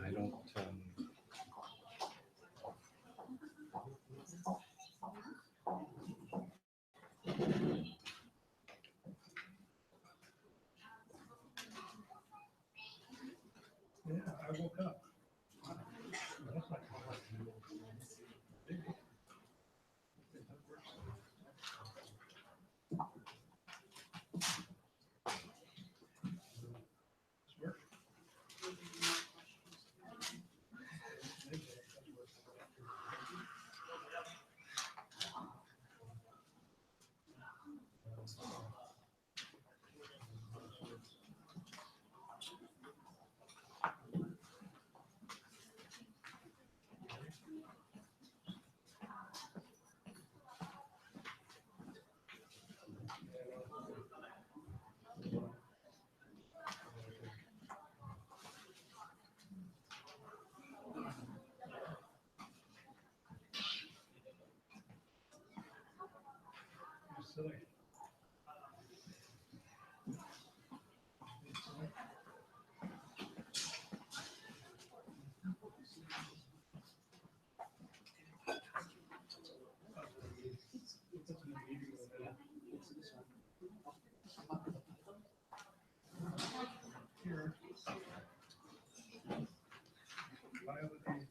I don't. Yeah, I woke up. That's like silly. Here. Biology.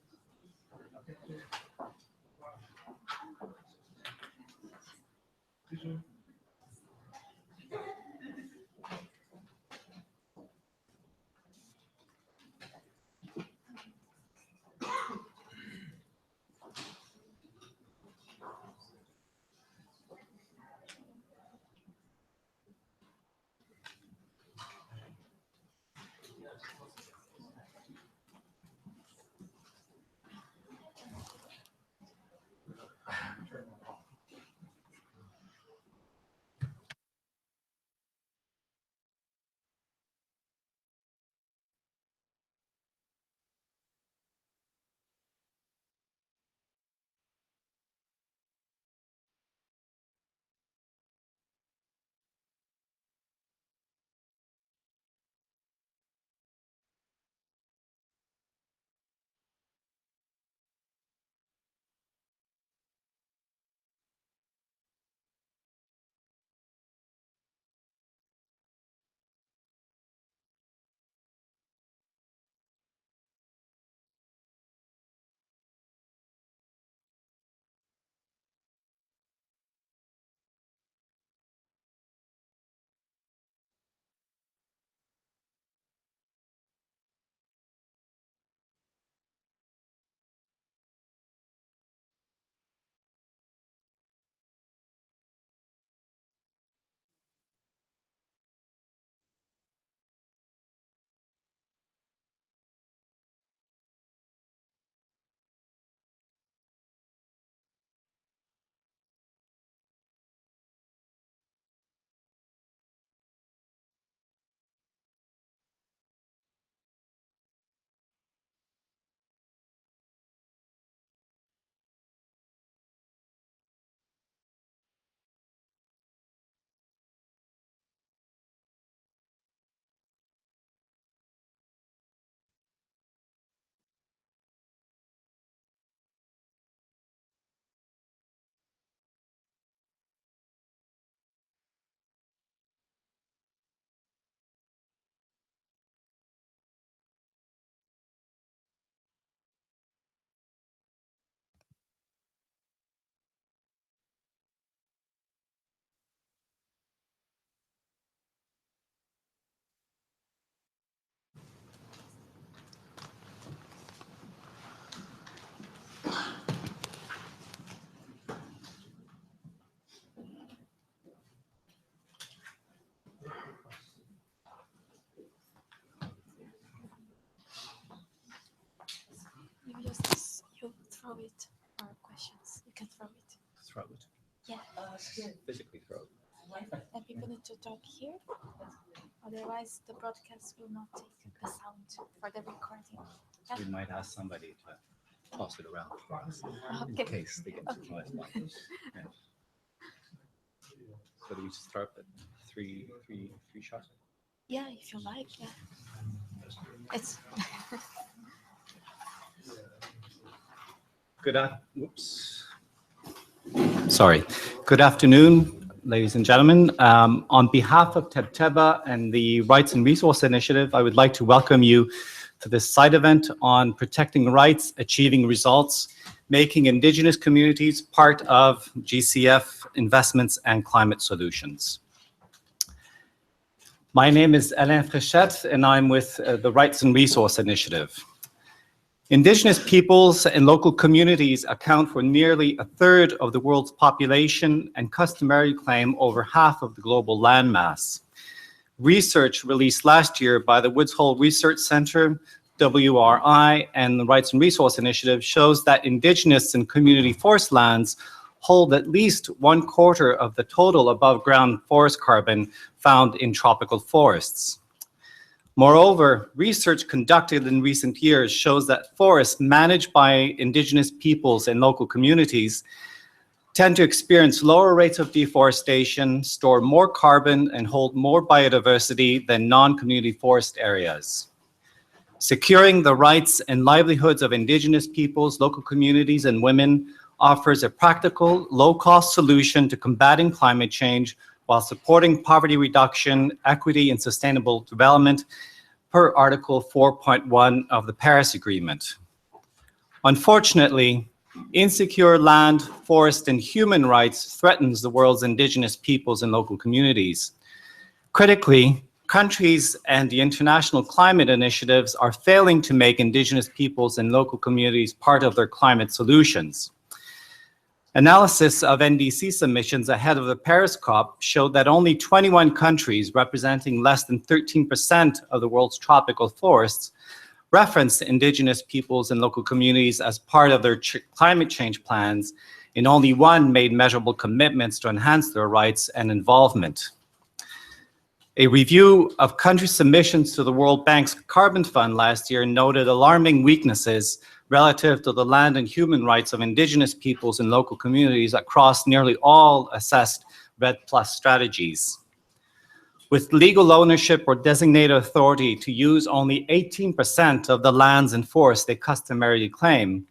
Vision. it or questions. You can throw it. Throw it. Yeah. Physically throw it. And people need to talk here. Otherwise, the broadcast will not take the sound for the recording. So we might ask somebody to toss it around in Okay. case they get too noisy. Yeah. So do we start with three shots? Yeah, if you like. Yeah. It's. Good afternoon, ladies and gentlemen. On behalf of Tebtebba and the Rights and Resource Initiative, I would like to welcome you to this side event on protecting rights, achieving results, making Indigenous communities part of GCF investments and climate solutions. My name is Alain Fréchette, and I'm with the Rights and Resource Initiative. Indigenous peoples and local communities account for nearly a third of the world's population and customarily claim over half of the global landmass. Research released last year by the Woods Hole Research Center, RRI, and the Rights and Resource Initiative shows that Indigenous and community forest lands hold at least 1/4 of the total above ground forest carbon found in tropical forests. Moreover, research conducted in recent years shows that forests managed by Indigenous peoples and local communities tend to experience lower rates of deforestation, store more carbon, and hold more biodiversity than non-community forest areas. Securing the rights and livelihoods of Indigenous peoples, local communities, and women offers a practical, low-cost solution to combating climate change while supporting poverty reduction, equity, and sustainable development per Article 4.1 of the Paris Agreement. Unfortunately, insecure land, forest, and human rights threatens the world's Indigenous peoples and local communities. Critically, countries and the international climate initiatives are failing to make Indigenous peoples and local communities part of their climate solutions. Analysis of NDC submissions ahead of the Paris COP showed that only 21 countries, representing less than 13% of the world's tropical forests, referenced Indigenous peoples and local communities as part of their climate change plans, and only one made measurable commitments to enhance their rights and involvement. A review of country submissions to the World Bank's Carbon Fund last year noted alarming weaknesses relative to the land and human rights of Indigenous peoples and local communities across nearly all assessed REDD+ strategies. With legal ownership or designated authority to use only 18% of the lands and forests they customarily claim,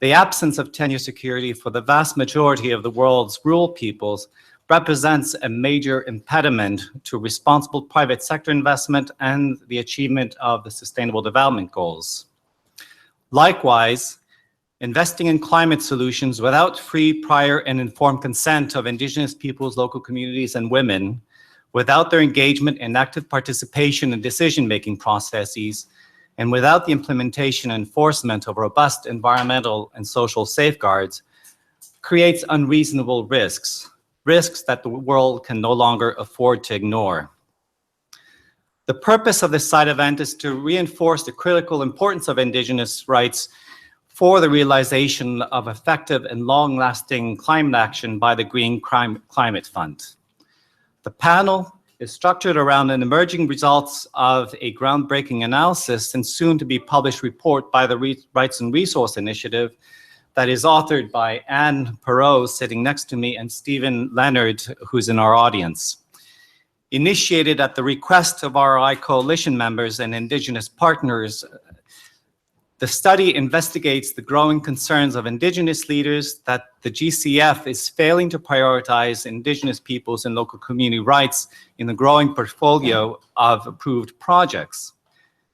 the absence of tenure security for the vast majority of the world's rural peoples represents a major impediment to responsible private sector investment and the achievement of the Sustainable Development Goals. Likewise, investing in climate solutions without free, prior, and informed consent of Indigenous peoples, local communities, and women, without their engagement and active participation in decision-making processes, and without the implementation and enforcement of robust environmental and social safeguards, creates unreasonable risks that the world can no longer afford to ignore. The purpose of this side event is to reinforce the critical importance of Indigenous rights for the realization of effective and long-lasting climate action by the Green Climate Fund. The panel is structured around an emerging results of a groundbreaking analysis and soon to be published report by the Rights and Resource Initiative that is authored by Anne Perot, sitting next to me, and Stephen Leonard, who's in our audience. Initiated at the request of RRI coalition members and Indigenous partners, the study investigates the growing concerns of Indigenous leaders that the GCF is failing to prioritize Indigenous peoples and local community rights in the growing portfolio of approved projects.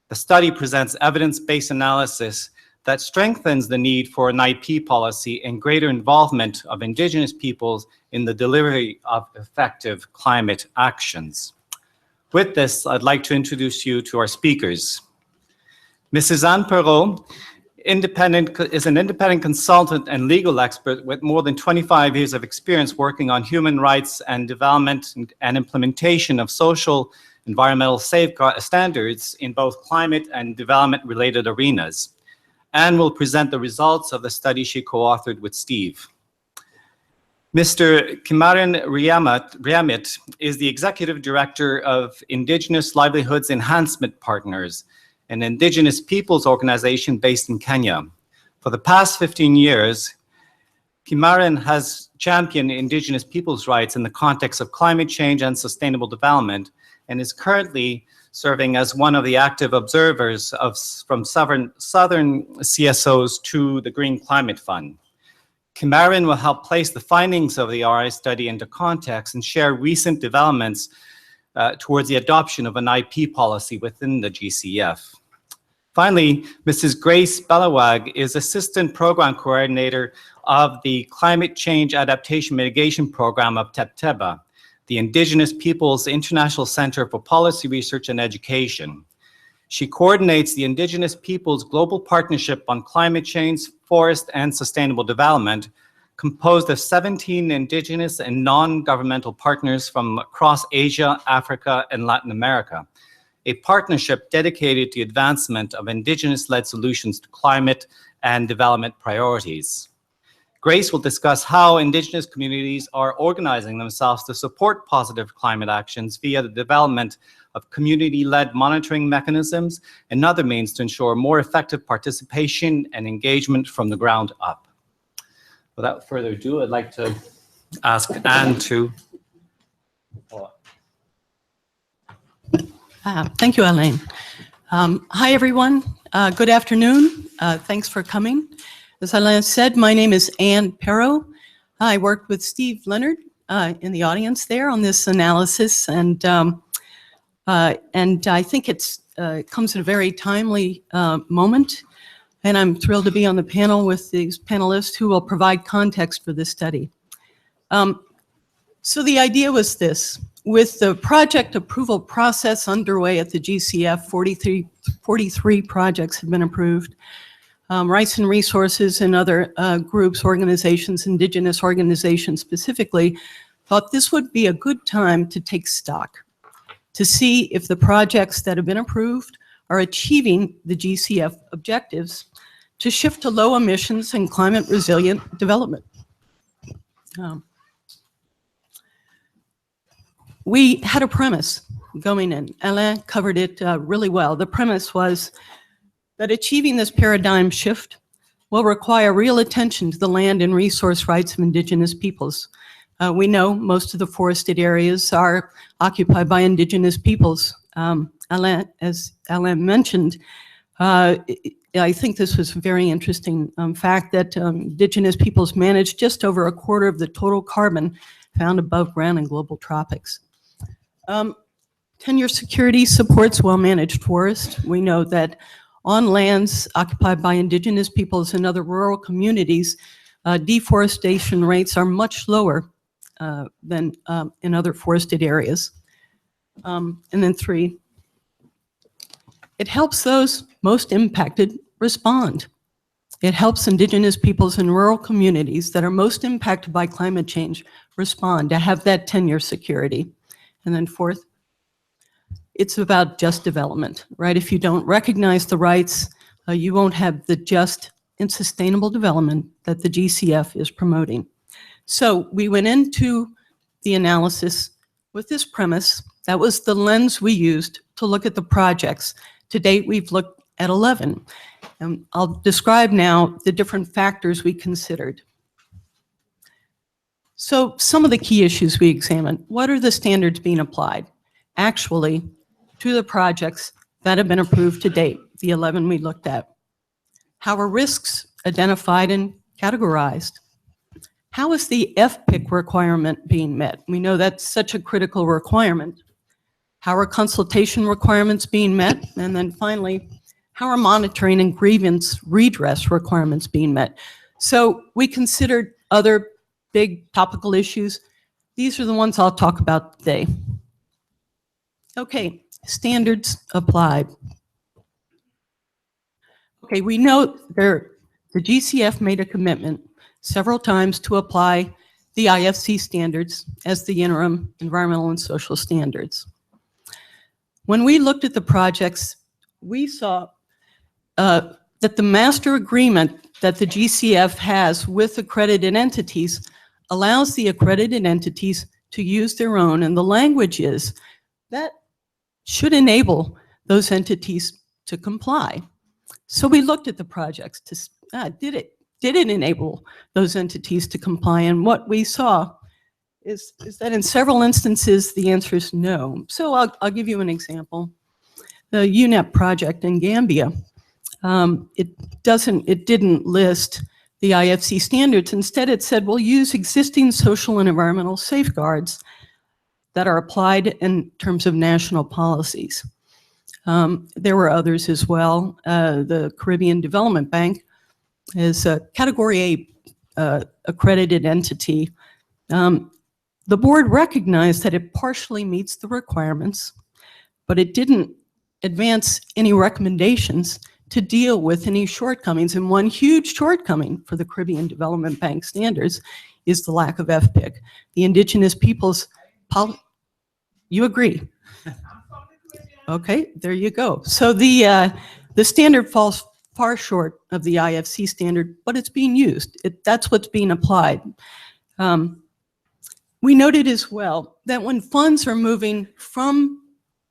The study presents evidence-based analysis that strengthens the need for an IP policy and greater involvement of Indigenous peoples in the delivery of effective climate actions. With this, I'd like to introduce you to our speakers. Mrs. Anne Perot is an independent consultant and legal expert with more than 25 years of experience working on human rights and development and implementation of social environmental safeguard standards in both climate and development-related arenas. and will present the results of the study she co-authored with Steve. Mr. Kimaren Riamit is the Executive Director of Indigenous Livelihoods Enhancement Partners, an Indigenous peoples organization based in Kenya. For the past 15 years, Kimaren has championed Indigenous peoples' rights in the context of climate change and sustainable development, and is currently serving as one of the active observers from southern CSOs to the Green Climate Fund. Kimaren will help place the findings of the RRI study into context and share recent developments towards the adoption of an IP policy within the GCF. Finally, Mrs. Grace Balawag is Assistant Program Coordinator of the Climate Change Adaptation Mitigation Program of Tebtebba, the Indigenous Peoples International Center for Policy Research and Education. She coordinates the Indigenous Peoples Global Partnership on Climate Change, Forest, and Sustainable Development, composed of 17 Indigenous and non-governmental partners from across Asia, Africa, and Latin America, a partnership dedicated to the advancement of Indigenous-led solutions to climate and development priorities. Grace will discuss how Indigenous communities are organizing themselves to support positive climate actions via the development of community-led monitoring mechanisms and other means to ensure more effective participation and engagement from the ground up. Without further ado, I'd like to ask Anne to follow up. Thank you, Elaine. Hi, everyone. Good afternoon. Thanks for coming. As Elaine said, my name is Anne Perro. I worked with Steve Leonard in the audience there on this analysis, and I think it comes at a very timely moment, and I'm thrilled to be on the panel with these panelists who will provide context for this study. So the idea was this: with the project approval process underway at the GCF, 43 projects have been approved. Rights and Resources and other groups, organizations, Indigenous organizations specifically, thought this would be a good time to take stock, to see if the projects that have been approved are achieving the GCF objectives to shift to low emissions and climate resilient development. We had a premise going in. Alain covered it really well. The premise was that achieving this paradigm shift will require real attention to the land and resource rights of Indigenous peoples. We know most of the forested areas are occupied by Indigenous peoples. As Alain mentioned, I think this was a very interesting fact that Indigenous peoples manage just over a quarter of the total carbon found above ground in global tropics. Tenure security supports well-managed forests. We know that on lands occupied by Indigenous peoples and other rural communities, deforestation rates are much lower than in other forested areas. And then 3, it helps those most impacted respond. It helps Indigenous peoples in rural communities that are most impacted by climate change respond, to have that tenure security. And then 4th, it's about just development, right? If you don't recognize the rights, you won't have the just and sustainable development that the GCF is promoting. So we went into the analysis with this premise. That was the lens we used to look at the projects. To date, we've looked at 11. And I'll describe now the different factors we considered. So some of the key issues we examined: what are the standards being applied actually to the projects that have been approved to date, the 11 we looked at? How are risks identified and categorized? How is the FPIC requirement being met? We know that's such a critical requirement. How are consultation requirements being met? And then finally, how are monitoring and grievance redress requirements being met? So we considered other big topical issues. These are the ones I'll talk about today. Okay, standards applied. Okay, we know the GCF made a commitment several times to apply the IFC standards as the interim environmental and social standards. When we looked at the projects, we saw that the master agreement that the GCF has with accredited entities allows the accredited entities to use their own, and the language is that should enable those entities to comply. So we looked at the projects to, did it enable those entities to comply? And what we saw is that in several instances, the answer is no. So I'll give you an example. The UNEP project in Gambia, it didn't list the IFC standards. Instead, it said, we'll use existing social and environmental safeguards that are applied in terms of national policies. There were others as well. The Caribbean Development Bank is a Category A accredited entity. The board recognized that it partially meets the requirements, but it didn't advance any recommendations to deal with any shortcomings. And one huge shortcoming for the Caribbean Development Bank standards is the lack of FPIC. The Indigenous Peoples you agree? Okay, there you go. So the standard falls far short of the IFC standard, but it's being used. That's what's being applied. We noted as well that when funds are moving from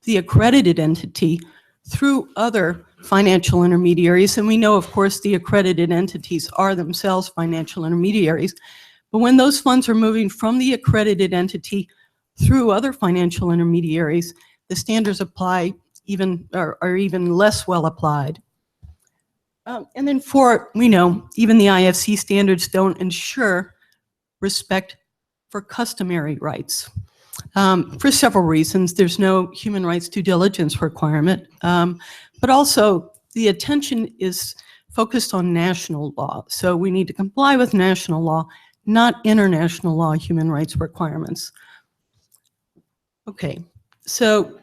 the accredited entity through other financial intermediaries, and we know, of course, the accredited entities are themselves financial intermediaries, but when those funds are moving from the accredited entity through other financial intermediaries, the standards apply are even less well applied. And then we know, even the IFC standards don't ensure respect for customary rights. For several reasons. There's no human rights due diligence requirement, but also the attention is focused on national law. So we need to comply with national law, not international law human rights requirements. Okay, so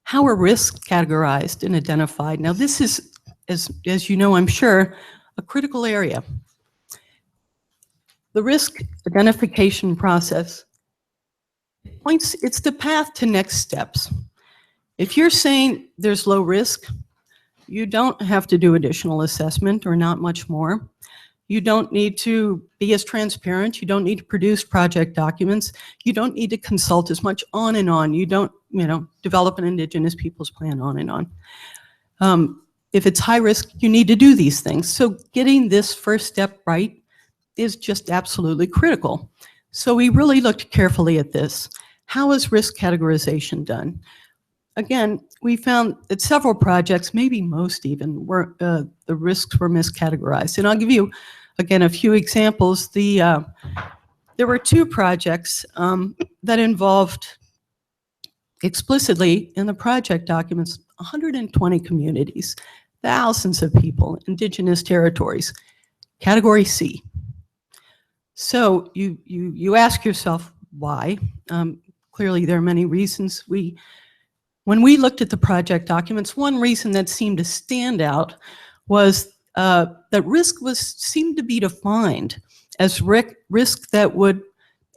how are risks categorized and identified? Now this is, as you know, I'm sure, a critical area. The risk identification process it's the path to next steps. If you're saying there's low risk, you don't have to do additional assessment or not much more. You don't need to be as transparent. You don't need to produce project documents. You don't need to consult as much, on and on. You don't, develop an Indigenous Peoples plan, on and on. If it's high risk, you need to do these things. So getting this first step right is just absolutely critical. So we really looked carefully at this. How is risk categorization done? Again, we found that several projects, maybe most even, were the risks were miscategorized. And I'll give you, again, a few examples. There were two projects that involved explicitly in the project documents 120 communities, thousands of people, indigenous territories, Category C. So you ask yourself why. Clearly there are many reasons. When we looked at the project documents, one reason that seemed to stand out was that risk seemed to be defined as risk that would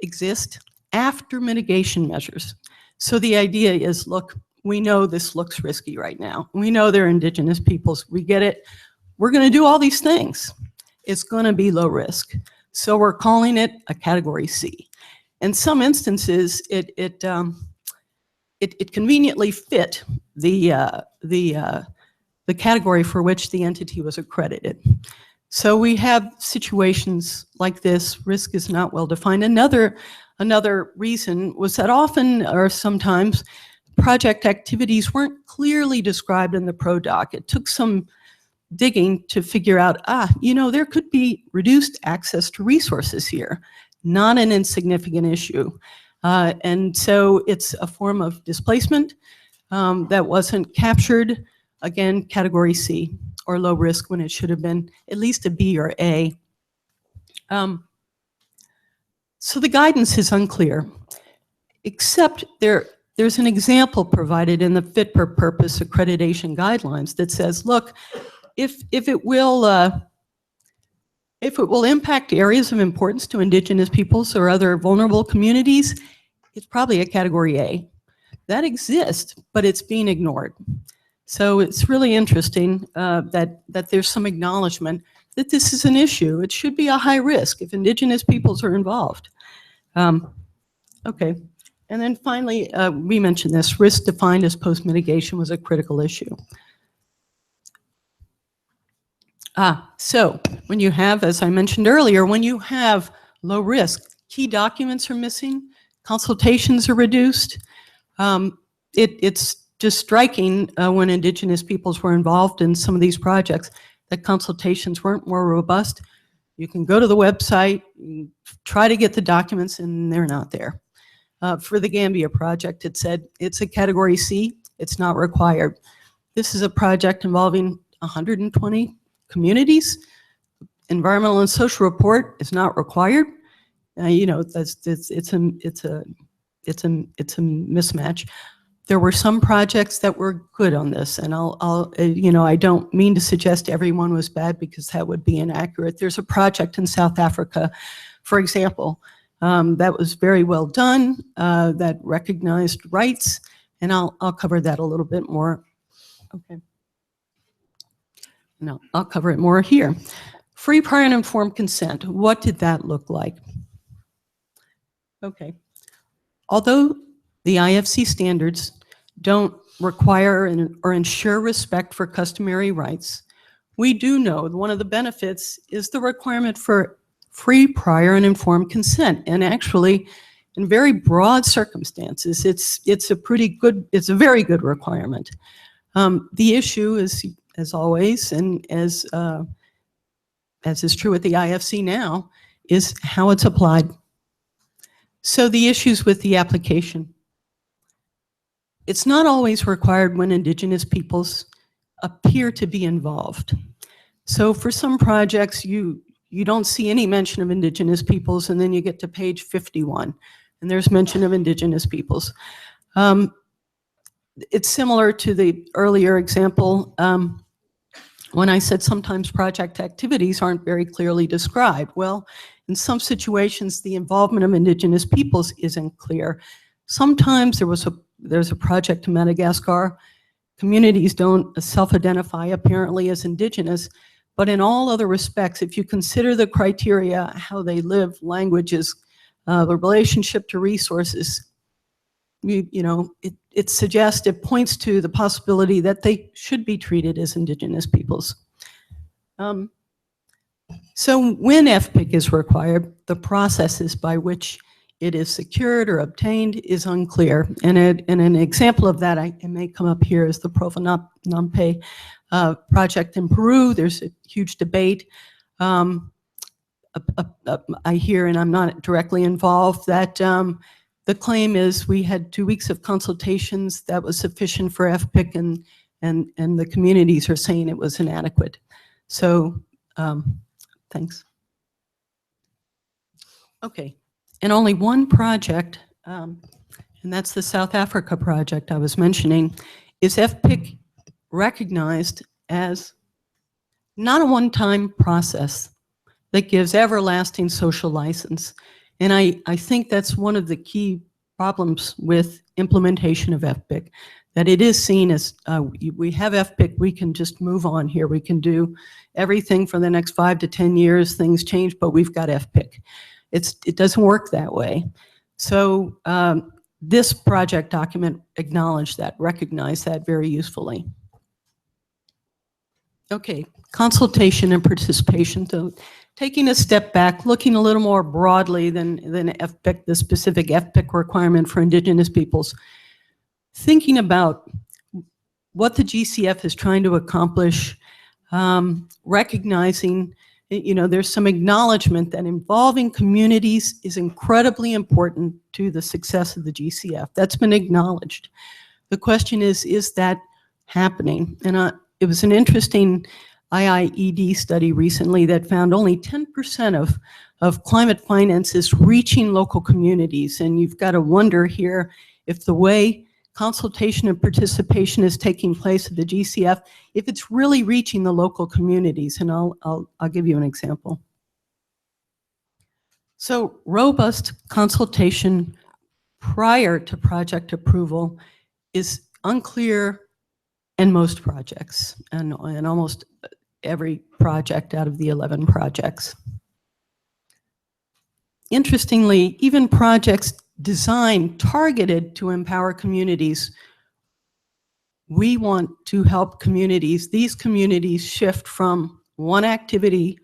exist after mitigation measures. So the idea is, look, we know this looks risky right now. We know they're indigenous peoples. We get it. We're going to do all these things. It's going to be low risk. So we're calling it a Category C. In some instances, it conveniently fit the category for which the entity was accredited. So we have situations like this. Risk is not well defined. Another reason was that often or sometimes project activities weren't clearly described in the ProDoc. It took some digging to figure out, there could be reduced access to resources here, not an insignificant issue. And so it's a form of displacement that wasn't captured, again, Category C, or low risk when it should have been at least a B or A. So the guidance is unclear, except there's an example provided in the fit for purpose accreditation guidelines that says, look, if it will impact areas of importance to indigenous peoples or other vulnerable communities, it's probably a Category A. That exists, but it's being ignored. So it's really interesting that there's some acknowledgement that this is an issue. It should be a high risk if Indigenous peoples are involved. Okay, and then finally, we mentioned this, risk defined as post-mitigation was a critical issue. So when you have, as I mentioned earlier, when you have low risk, key documents are missing, consultations are reduced. It's just striking when Indigenous peoples were involved in some of these projects that consultations weren't more robust. You can go to the website, try to get the documents, and they're not there. For the Gambia project, it said it's a category C, it's not required. This is a project involving 120 communities. Environmental and social report is not required. You know, it's a mismatch. There were some projects that were good on this, and you know, I don't mean to suggest everyone was bad because that would be inaccurate. There's a project in South Africa, for example, that was very well done, that recognized rights, and I'll cover that a little bit more. Okay. No, I'll cover it more here. Free, prior, and informed consent. What did that look like? Okay. Although the IFC standards don't require or ensure respect for customary rights, we do know one of the benefits is the requirement for free, prior, and informed consent. And actually, in very broad circumstances, it's a very good requirement. The issue is, as always, and as is true with the IFC now, is how it's applied. So the issues with the application. It's not always required when Indigenous peoples appear to be involved. So for some projects, you don't see any mention of Indigenous peoples, and then you get to page 51, and there's mention of Indigenous peoples. It's similar to the earlier example when I said sometimes project activities aren't very clearly described. Well, in some situations, the involvement of Indigenous peoples isn't clear. Sometimes there's a project in Madagascar. Communities don't self-identify apparently as Indigenous, but in all other respects, if you consider the criteria, how they live, languages, the relationship to resources, it suggests, it points to the possibility that they should be treated as Indigenous peoples. So when FPIC is required, the processes by which it is secured or obtained is unclear. And an example of that, it may come up here, is the Provenampe project in Peru. There's a huge debate. I hear, and I'm not directly involved, that the claim is we had 2 weeks of consultations that was sufficient for FPIC, and the communities are saying it was inadequate. So, thanks. Okay, and only one project, and that's the South Africa project I was mentioning, is FPIC recognized as not a one-time process that gives everlasting social license. And I think that's one of the key problems with implementation of FPIC, that it is seen as, we have FPIC, we can just move on here. We can do everything for the next 5 to 10 years, things change, but we've got FPIC. It doesn't work that way. So this project document acknowledged that, recognized that very usefully. Okay, consultation and participation. So taking a step back, looking a little more broadly than FPIC, the specific FPIC requirement for Indigenous peoples, thinking about what the GCF is trying to accomplish, recognizing, there's some acknowledgement that involving communities is incredibly important to the success of the GCF. That's been acknowledged. The question is that happening? And it was an interesting IIED study recently that found only 10% of climate finance is reaching local communities. And you've got to wonder here if the way consultation and participation is taking place at the GCF, if it's really reaching the local communities. And I'll give you an example. So robust consultation prior to project approval is unclear and most projects, and almost every project out of the 11 projects. Interestingly, even projects designed, targeted to empower communities, we want to help communities, these communities shift from one activity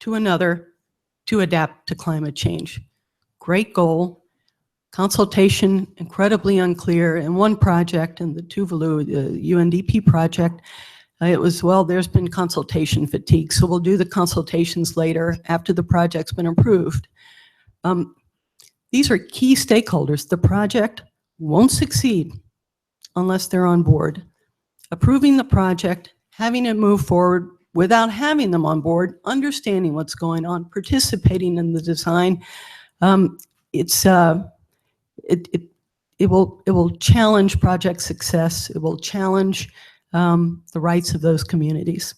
to another to adapt to climate change. Great goal. Consultation, incredibly unclear. In one project, in the Tuvalu, the UNDP project, it was, well, there's been consultation fatigue, so we'll do the consultations later after the project's been approved. These are key stakeholders. The project won't succeed unless they're on board. Approving the project, having it move forward without having them on board, understanding what's going on, participating in the design, it will challenge project success. It will challenge the rights of those communities.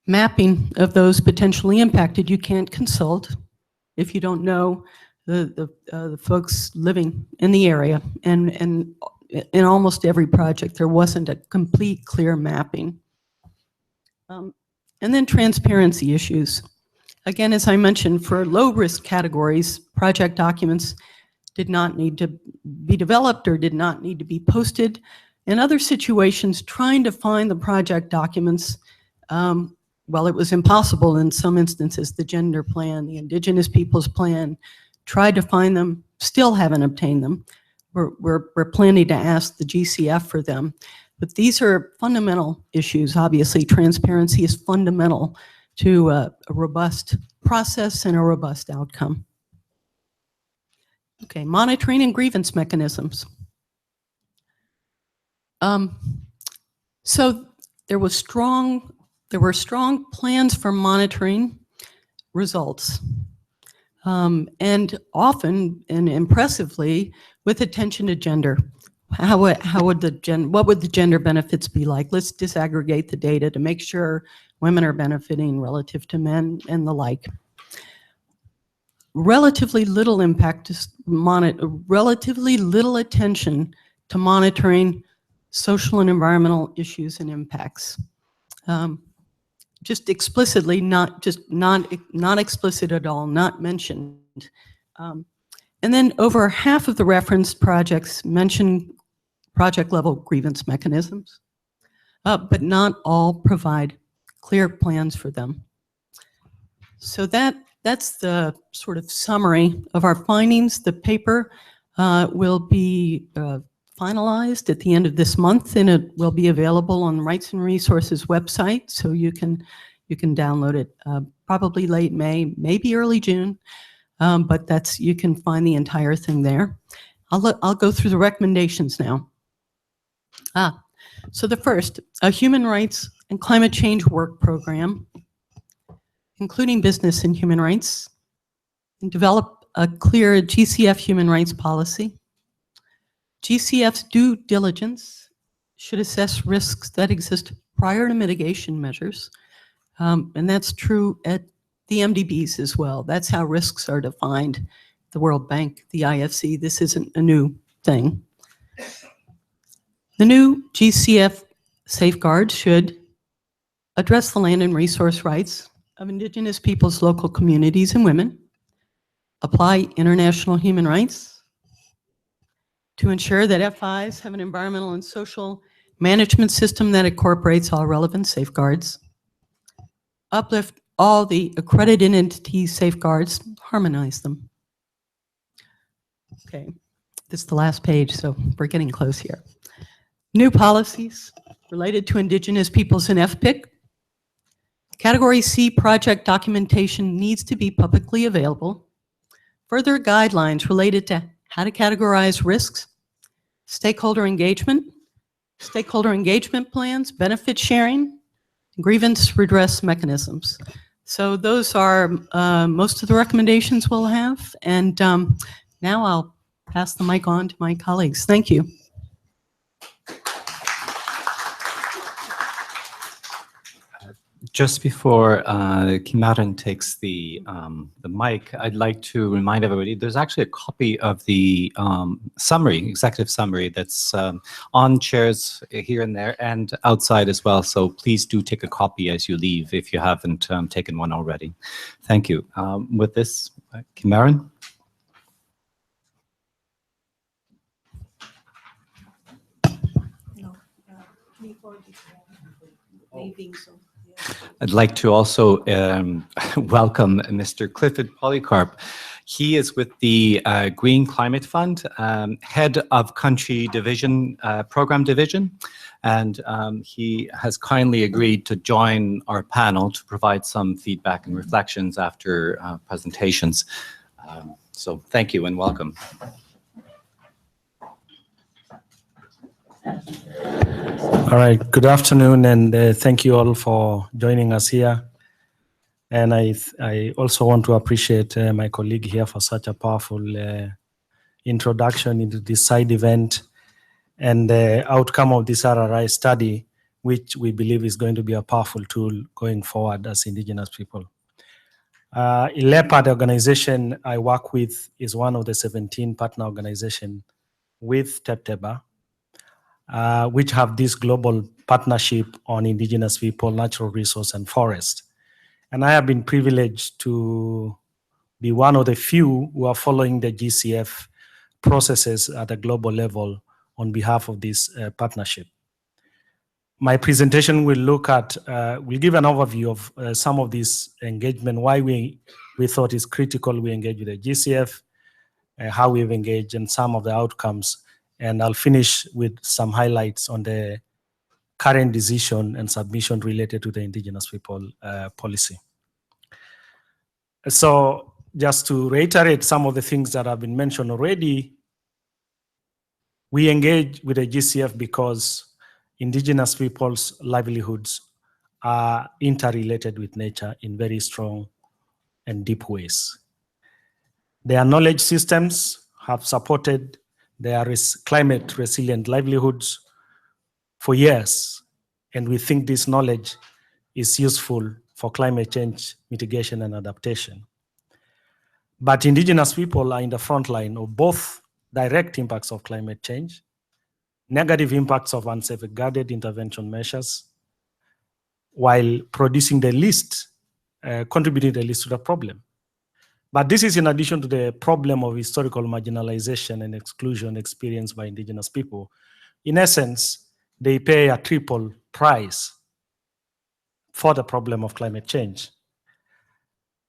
Mapping of those potentially impacted. You can't consult if you don't know the folks living in the area. And in almost every project, there wasn't a complete, clear mapping. And then transparency issues. Again, as I mentioned, for low-risk categories, project documents did not need to be developed or did not need to be posted. In other situations, trying to find the project documents, well, it was impossible in some instances. The gender plan, the Indigenous Peoples plan, tried to find them, still haven't obtained them. We're planning to ask the GCF for them. But these are fundamental issues. Obviously, transparency is fundamental to a robust process and a robust outcome. Okay, monitoring and grievance mechanisms. So there were strong plans for monitoring results, and often and impressively with attention to gender. What would the gender benefits be like? Let's disaggregate the data to make sure women are benefiting relative to men and the like. Relatively little relatively little attention to monitoring social and environmental issues and impacts. Just explicitly, not explicit at all, not mentioned. And then over half of the referenced projects mention project level grievance mechanisms, but not all provide clear plans for them. So that's the sort of summary of our findings. The paper will be finalized at the end of this month, and it will be available on the Rights and Resources website, so you can download it probably late May, maybe early June, but you can find the entire thing there. I'll go through the recommendations now. So the first, a human rights and climate change work program, including business and human rights, and develop a clear GCF human rights policy. GCF's due diligence should assess risks that exist prior to mitigation measures, and that's true at the MDBs as well. That's how risks are defined. The World Bank, the IFC, this isn't a new thing. The new GCF safeguards should address the land and resource rights of Indigenous peoples, local communities, and women, apply international human rights to ensure that FIs have an environmental and social management system that incorporates all relevant safeguards, uplift all the accredited entities safeguards, harmonize them. Okay, this is the last page, so we're getting close here. New policies related to Indigenous peoples in FPIC. Category C project documentation needs to be publicly available. Further guidelines related to how to categorize risks, stakeholder engagement plans, benefit sharing, grievance redress mechanisms. So those are most of the recommendations we'll have. And now I'll pass the mic on to my colleagues. Thank you. Just before Kimaren takes the mic, I'd like to remind everybody there's actually a copy of the executive summary that's on chairs here and there and outside as well. So please do take a copy as you leave if you haven't taken one already. Thank you. With this, Kimaren. I'd like to also welcome Mr. Clifford Polycarp. He is with the Green Climate Fund, head of country division, program division, and he has kindly agreed to join our panel to provide some feedback and reflections after presentations. So thank you and welcome. All right, good afternoon, and thank you all for joining us here. And I also want to appreciate my colleague here for such a powerful introduction into this side event and the outcome of this RRI study, which we believe is going to be a powerful tool going forward as Indigenous people. ILEPA, the organization I work with, is one of the 17 partner organizations with Tebtebba, which have this global partnership on Indigenous people, natural resource, and forest. And I have been privileged to be one of the few who are following the GCF processes at a global level on behalf of this partnership. My presentation will look at, will give an overview of some of this engagement, why we thought it's critical we engage with the GCF, how we've engaged, and some of the outcomes. And I'll finish with some highlights on the current decision and submission related to the Indigenous people policy. So just to reiterate some of the things that have been mentioned already, we engage with the GCF because Indigenous people's livelihoods are interrelated with nature in very strong and deep ways. Their knowledge systems have supported their climate resilient livelihoods for years, and we think this knowledge is useful for climate change mitigation and adaptation. But Indigenous people are in the front line of both direct impacts of climate change, negative impacts of unsafeguarded intervention measures, while producing the least, contributing the least to the problem. But this is in addition to the problem of historical marginalization and exclusion experienced by Indigenous people. In essence, they pay a triple price for the problem of climate change.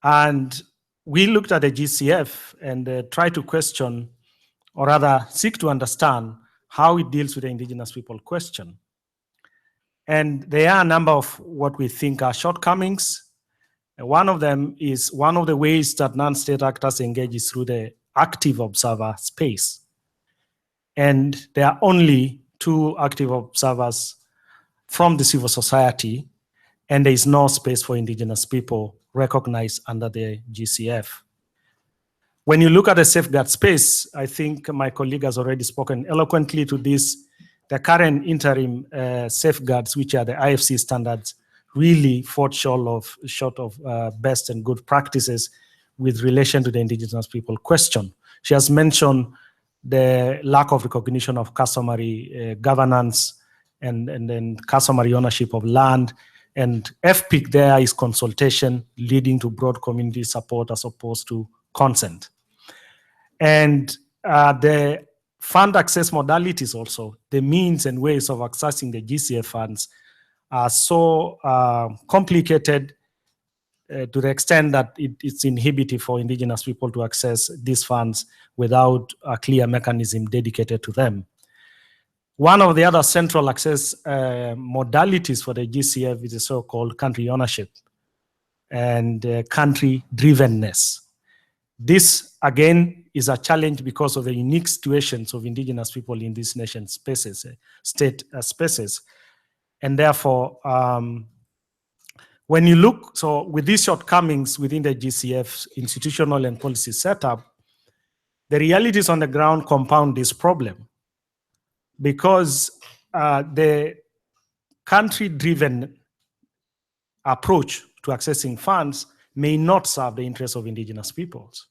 And we looked at the GCF and tried to question, or rather seek to understand, how it deals with the Indigenous people question. And there are a number of what we think are shortcomings. One of them is one of the ways that non-state actors engage is through the active observer space. And there are only 2 active observers from the civil society, and there is no space for Indigenous people recognized under the GCF. When you look at the safeguard space, I think my colleague has already spoken eloquently to this. The current interim safeguards, which are the IFC standards, really fall short of best and good practices with relation to the Indigenous people question. She has mentioned the lack of recognition of customary governance and then customary ownership of land. And FPIC there is consultation leading to broad community support as opposed to consent. And the fund access modalities also, the means and ways of accessing the GCF funds are so complicated to the extent that it's inhibitive for Indigenous people to access these funds without a clear mechanism dedicated to them. One of the other central access modalities for the GCF is the so-called country ownership and country-drivenness. This, again, is a challenge because of the unique situations of Indigenous people in these nation spaces, state spaces. And therefore, when you look, so with these shortcomings within the GCF institutional and policy setup, the realities on the ground compound this problem because the country-driven approach to accessing funds may not serve the interests of indigenous peoples.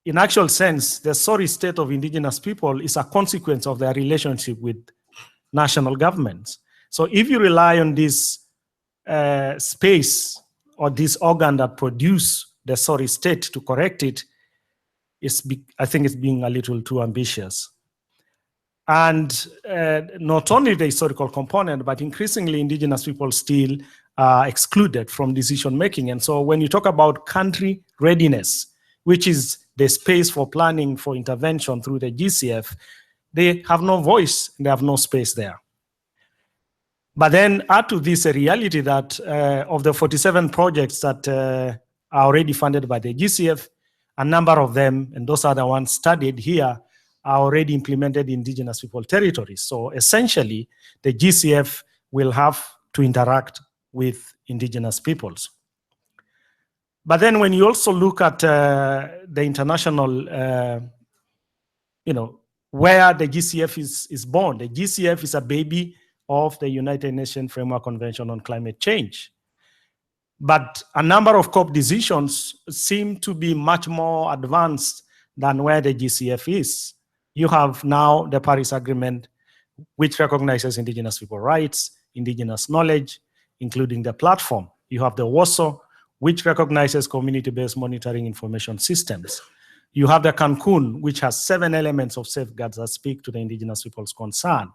In actual sense, the sorry state of indigenous people is a consequence of their relationship with national governments. So if you rely on this space or this organ that produce the sorry state to correct it, I think it's being a little too ambitious. And not only the historical component, but increasingly indigenous people still are excluded from decision making. And so when you talk about country readiness, which is the space for planning for intervention through the GCF, they have no voice, they have no space there. But then add to this a reality that of the 47 projects that are already funded by the GCF, a number of them, and those are the ones studied here, are already implemented in indigenous people territories. So essentially, the GCF will have to interact with indigenous peoples. But then when you also look at the international, where the GCF is born, the GCF is a baby of the United Nations Framework Convention on Climate Change. But a number of COP decisions seem to be much more advanced than where the GCF is. You have now the Paris Agreement, which recognizes indigenous people rights, indigenous knowledge, including the platform. You have the WASO, which recognizes community-based monitoring information systems. You have the Cancun, which has 7 elements of safeguards that speak to the indigenous people's concern.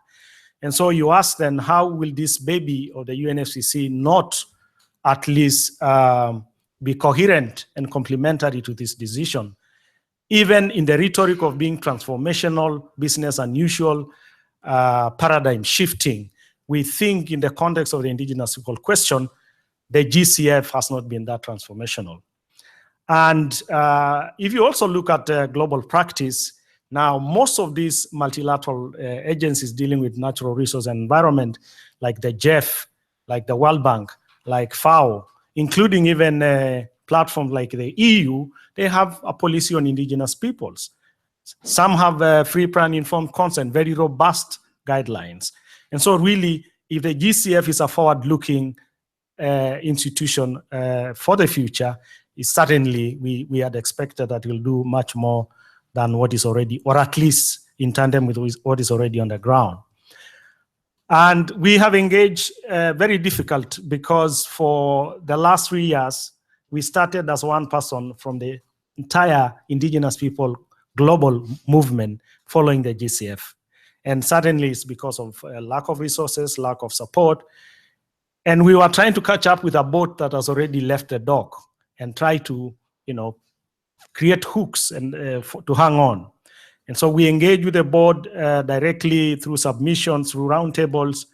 And so you ask then, how will this baby of the UNFCCC not at least be coherent and complementary to this decision? Even in the rhetoric of being transformational, business unusual, paradigm shifting, we think in the context of the indigenous people question, the GCF has not been that transformational. And if you also look at global practice, now most of these multilateral agencies dealing with natural resource and environment, like the GEF, like the World Bank, like FAO, including even platforms like the EU, they have a policy on indigenous peoples. Some have free, prior, and informed consent, very robust guidelines. And so really, if the GCF is a forward-looking institution for the future, certainly we had expected that it will do much more than what is already, or at least in tandem with what is already on the ground. And we have engaged very difficult, because for the last 3 years, we started as one person from the entire indigenous people global movement following the GCF. And suddenly it's because of lack of resources, lack of support. And we were trying to catch up with a boat that has already left the dock and try to, create hooks and to hang on. And so we engage with the board directly through submissions, through roundtables,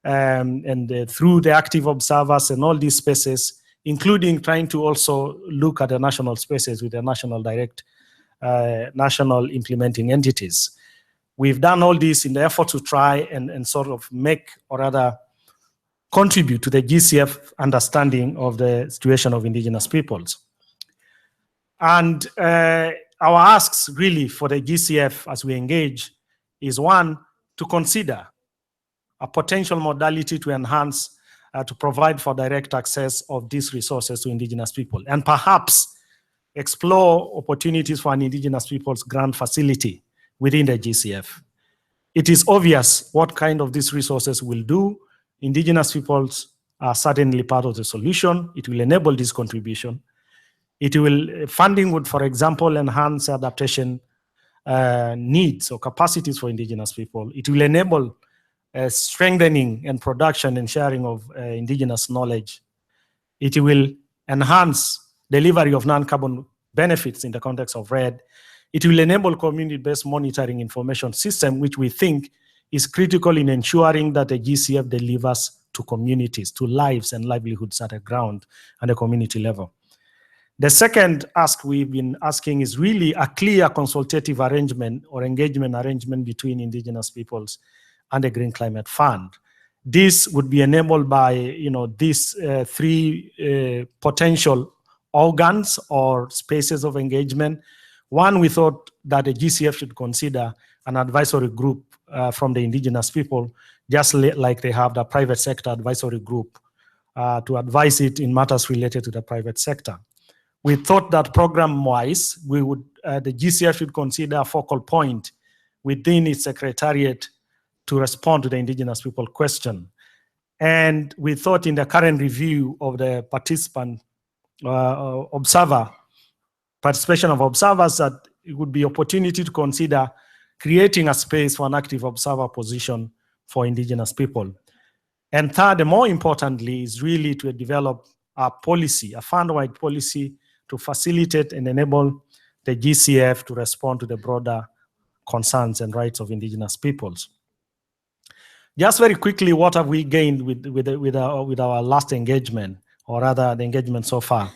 and through the active observers and all these spaces, including trying to also look at the national spaces with the national implementing entities. We've done all this in the effort to try and sort of make, or rather contribute to the GCF understanding of the situation of indigenous peoples. And our asks really for the GCF as we engage is, one, to consider a potential modality to enhance, to provide for direct access of these resources to indigenous people, and perhaps explore opportunities for an indigenous peoples grant facility within the GCF. It is obvious what kind of these resources will do. Indigenous peoples are certainly part of the solution. It will enable this contribution. Funding would, for example, enhance adaptation needs or capacities for indigenous people. It will enable strengthening and production and sharing of indigenous knowledge. It will enhance delivery of non-carbon benefits in the context of RED. It will enable community-based monitoring information system, which we think is critical in ensuring that the GCF delivers to communities, to lives and livelihoods at the ground and the community level. The second ask we've been asking is really a clear consultative arrangement or engagement arrangement between indigenous peoples and the Green Climate Fund. This would be enabled by these 3 potential organs or spaces of engagement. One, we thought that the GCF should consider an advisory group from the indigenous people, just like they have the private sector advisory group to advise it in matters related to the private sector. We thought that program-wise, the GCF should consider a focal point within its secretariat to respond to the indigenous people question. And we thought in the current review of the participation of observers that it would be opportunity to consider creating a space for an active observer position for indigenous people. And third, and more importantly, is really to develop a policy, a fund-wide policy to facilitate and enable the GCF to respond to the broader concerns and rights of indigenous peoples. Just very quickly, what have we gained with our last engagement, or rather the engagement so far?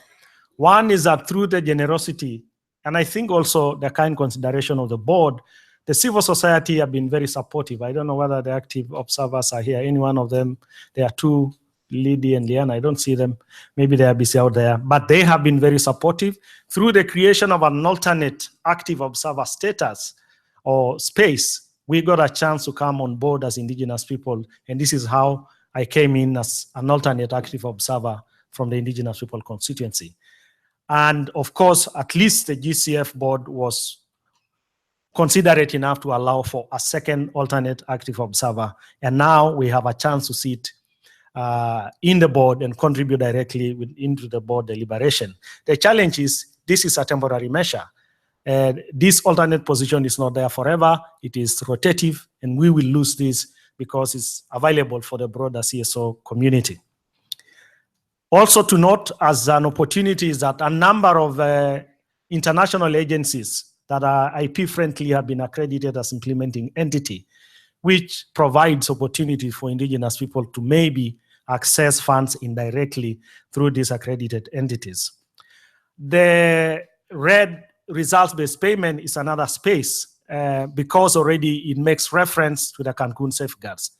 One is that through the generosity, and I think also the kind consideration of the board, the civil society have been very supportive. I don't know whether the active observers are here, any one of them. There are two, Lydie and Liana, I don't see them. Maybe they are busy out there, but they have been very supportive through the creation of an alternate active observer status or space. We got a chance to come on board as indigenous people, and this is how I came in as an alternate active observer from the indigenous people constituency. And of course, at least the GCF board was considerate enough to allow for a second alternate active observer. And now we have a chance to sit in the board and contribute directly into the board deliberation. The challenge is this is a temporary measure. This alternate position is not there forever. It is rotative, and we will lose this because it's available for the broader CSO community. Also to note as an opportunity is that a number of international agencies that are IP-friendly have been accredited as implementing entity, which provides opportunity for indigenous people to maybe access funds indirectly through these accredited entities. The red results-based payment is another space because already it makes reference to the Cancun safeguards,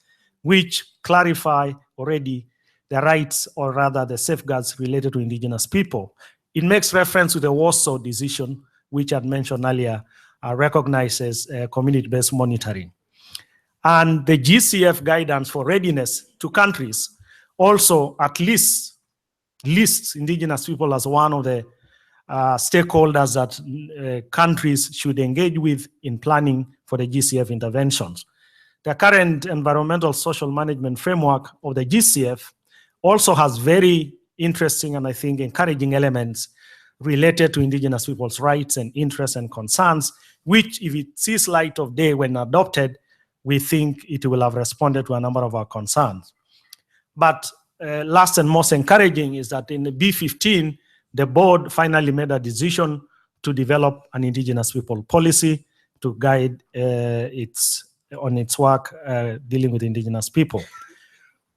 which clarify already the rights, or rather the safeguards related to indigenous people. It makes reference to the Warsaw decision, which I had mentioned earlier, recognizes community-based monitoring. And the GCF guidance for readiness to countries also at least lists indigenous people as one of the stakeholders that countries should engage with in planning for the GCF interventions. The current environmental social management framework of the GCF also has very interesting and I think encouraging elements related to indigenous people's rights and interests and concerns, which if it sees light of day when adopted, we think it will have responded to a number of our concerns. But last and most encouraging is that in the B15, the board finally made a decision to develop an indigenous people policy to guide its work dealing with indigenous people.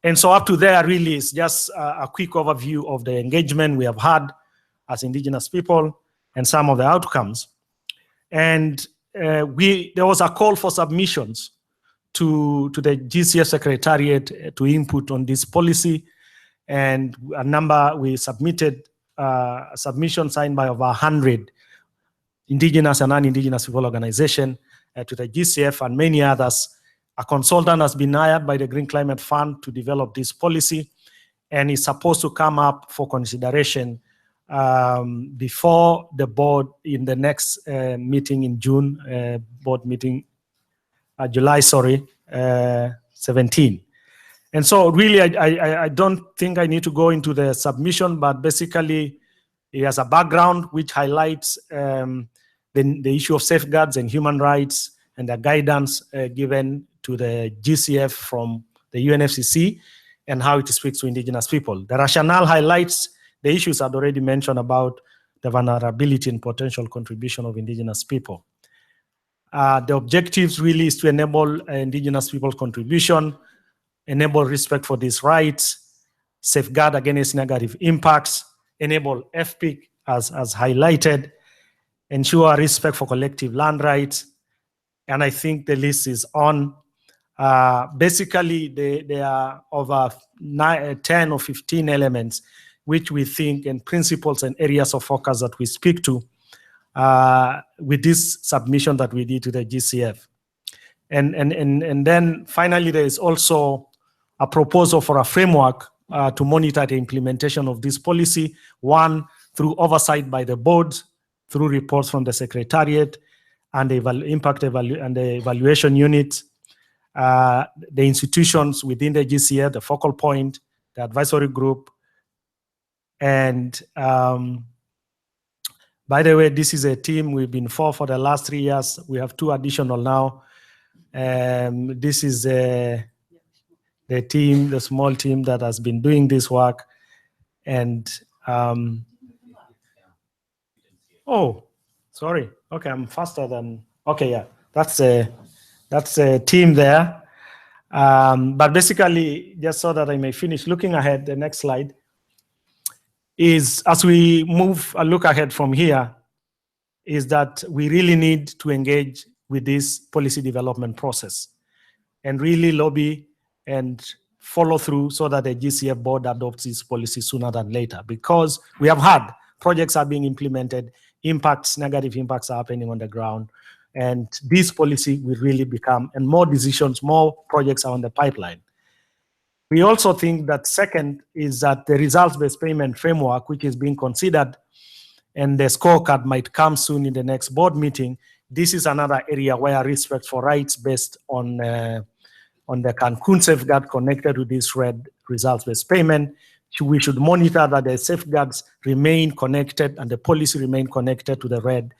And so up to there really is just a quick overview of the engagement we have had as indigenous people and some of the outcomes. And there was a call for submissions to the GCF Secretariat to input on this policy. And a number, we submitted a submission signed by over 100 indigenous and non-indigenous people organizations to the GCF and many others. A consultant has been hired by the Green Climate Fund to develop this policy, and is supposed to come up for consideration before the board in the next meeting in June, board meeting, July, 17. And so really, I don't think I need to go into the submission, but basically it has a background which highlights the issue of safeguards and human rights and the guidance given to the GCF from the UNFCCC and how it speaks to indigenous people. The rationale highlights the issues I'd already mentioned about the vulnerability and potential contribution of indigenous people. The objectives really is to enable indigenous people's contribution, enable respect for these rights, safeguard against negative impacts, enable FPIC as highlighted, ensure respect for collective land rights, and I think the list is on. Basically, there are over 10 or 15 elements which we think and principles and areas of focus that we speak to with this submission that we did to the GCF. And then finally, there is also a proposal for a framework to monitor the implementation of this policy. One, through oversight by the board, through reports from the Secretariat and the evaluation unit, the institutions within the GCF, the focal point, the advisory group. And by the way, this is a team we've been for the last 3 years. We have 2 additional now. This is the team, the small team that has been doing this work. And oh, sorry. Okay, I'm faster than. Okay, yeah, that's a team there. But basically, just so that I may finish looking ahead, the next slide is, as we move a look ahead from here, is that we really need to engage with this policy development process and really lobby and follow through so that the GCF board adopts this policy sooner than later, because we have had projects are being implemented, negative impacts are happening on the ground, and this policy will really become, and more decisions, more projects are on the pipeline. We also think that second is that the results-based payment framework, which is being considered, and the scorecard might come soon in the next board meeting. This is another area where respect for rights based on the Cancun safeguard connected to this RED results-based payment. We should monitor that the safeguards remain connected and the policy remain connected to the RED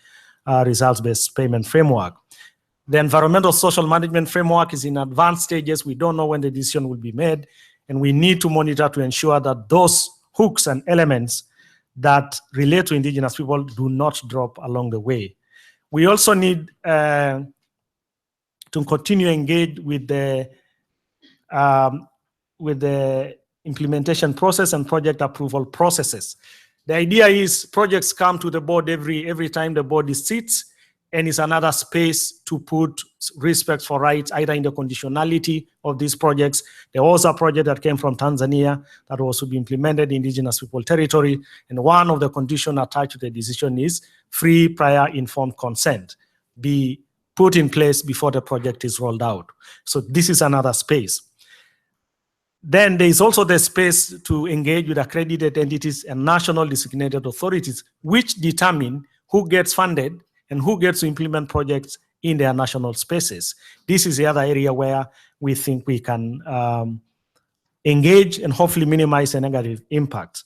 results-based payment framework. The environmental social management framework is in advanced stages. We don't know when the decision will be made, and we need to monitor to ensure that those hooks and elements that relate to indigenous people do not drop along the way. We also need to continue engage with the implementation process and project approval processes. The idea is projects come to the board every time the board sits, and it's another space to put respect for rights, either in the conditionality of these projects. There was a project that came from Tanzania that was to be implemented in indigenous people territory, and one of the conditions attached to the decision is free prior informed consent be put in place before the project is rolled out. So this is another space. Then there is also the space to engage with accredited entities and national designated authorities, which determine who gets funded and who gets to implement projects in their national spaces. This is the other area where we think we can engage and hopefully minimize the negative impact.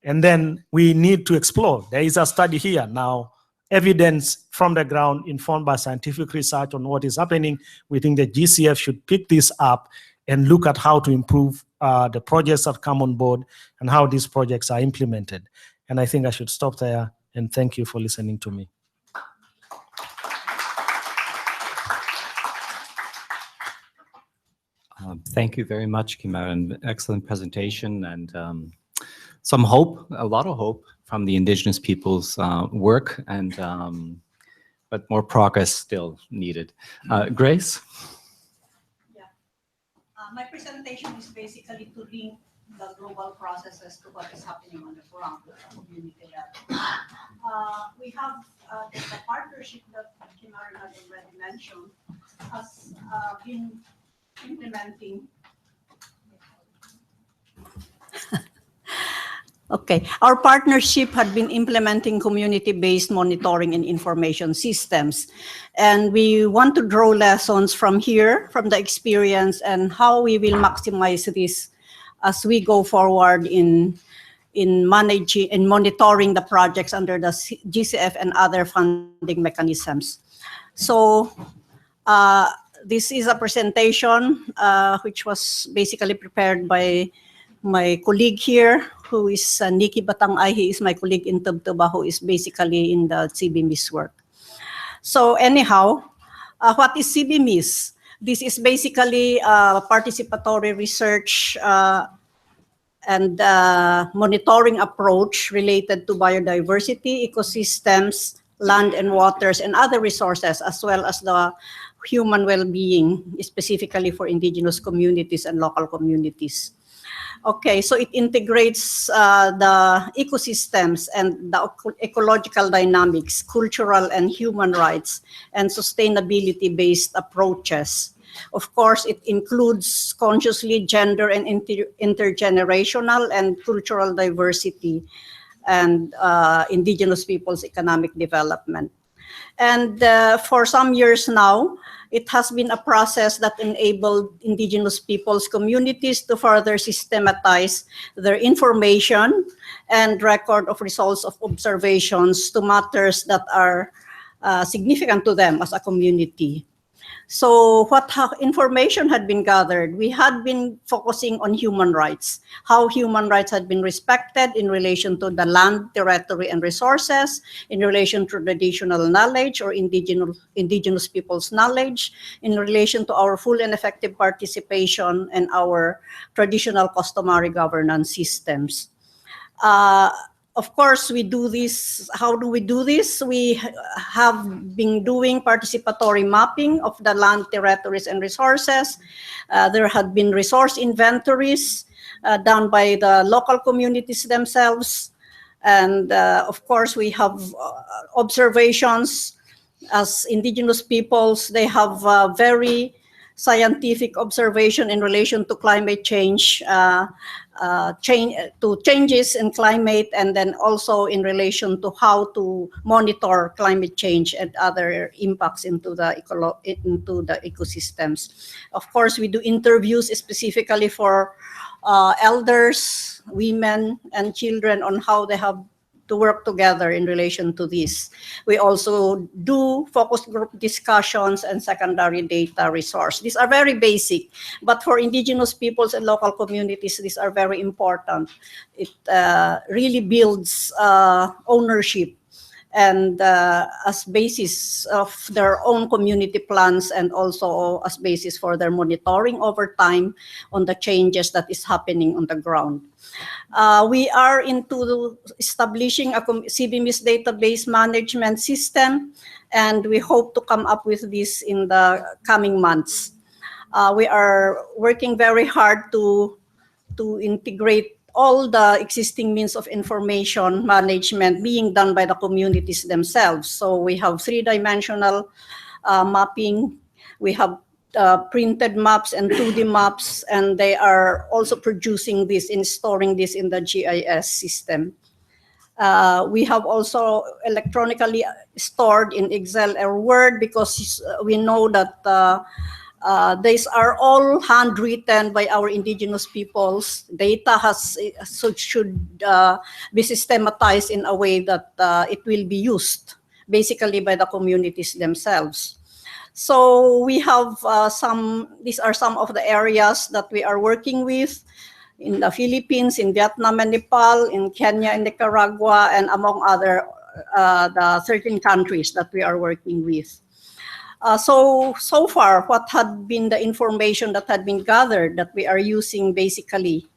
And then we need to explore. There is a study here now, evidence from the ground informed by scientific research on what is happening. We think the GCF should pick this up and look at how to improve the projects that come on board and how these projects are implemented. And I think I should stop there, and thank you for listening to me. Thank you very much, Kimaren. Excellent presentation, and some hope, a lot of hope from the Indigenous people's work, and but more progress still needed. Grace? Yeah. My presentation is basically to link the global processes to what is happening on the ground at the community level. We have the partnership that Kimaren had already mentioned has been implementing. Okay, our partnership had been implementing community-based monitoring and information systems. And we want to draw lessons from here, from the experience, and how we will maximize this as we go forward in managing and monitoring the projects under the GCF and other funding mechanisms. So this is a presentation which was basically prepared by my colleague here, who is Nicky Batang-ay. He is my colleague in Tebtebba, who is basically in the CBMIS work. So anyhow, what is CBMIS? This is basically participatory research and monitoring approach related to biodiversity, ecosystems, land and waters, and other resources, as well as the human well-being, specifically for indigenous communities and local communities. Okay, so it integrates the ecosystems and the ecological dynamics, cultural and human rights, and sustainability-based approaches. Of course, it includes consciously gender and intergenerational and cultural diversity and indigenous peoples' economic development. And for some years now, it has been a process that enabled indigenous peoples' communities to further systematize their information and record of results of observations to matters that are significant to them as a community. So what information had been gathered? We had been focusing on human rights, how human rights had been respected in relation to the land, territory, and resources, in relation to traditional knowledge or indigenous people's knowledge, in relation to our full and effective participation in our traditional customary governance systems. Of course, we do this. How do we do this? We have been doing participatory mapping of the land, territories, and resources. There had been resource inventories done by the local communities themselves. And of course, we have observations as indigenous peoples. They have very scientific observation in relation to climate change, to changes in climate, and then also in relation to how to monitor climate change and other impacts into the ecosystems. Of course, we do interviews specifically for elders, women, and children on how they have to work together in relation to this. We also do focus group discussions and secondary data resource. These are very basic, but for indigenous peoples and local communities, these are very important. It really builds ownership and as basis of their own community plans, and also as basis for their monitoring over time on the changes that is happening on the ground. We are into establishing a CBMIS database management system, and we hope to come up with this in the coming months. We are working very hard to integrate all the existing means of information management being done by the communities themselves. So we have three-dimensional mapping, we have printed maps and 2D maps, and they are also producing this and storing this in the GIS system. We have also electronically stored in Excel or Word, because we know that these are all handwritten by our indigenous peoples. Data should be systematized in a way that it will be used basically by the communities themselves. So we have these are some of the areas that we are working with in the Philippines, in Vietnam and Nepal, in Kenya and Nicaragua, and among other the 13 countries that we are working with. So far, what had been the information that had been gathered that we are using basically?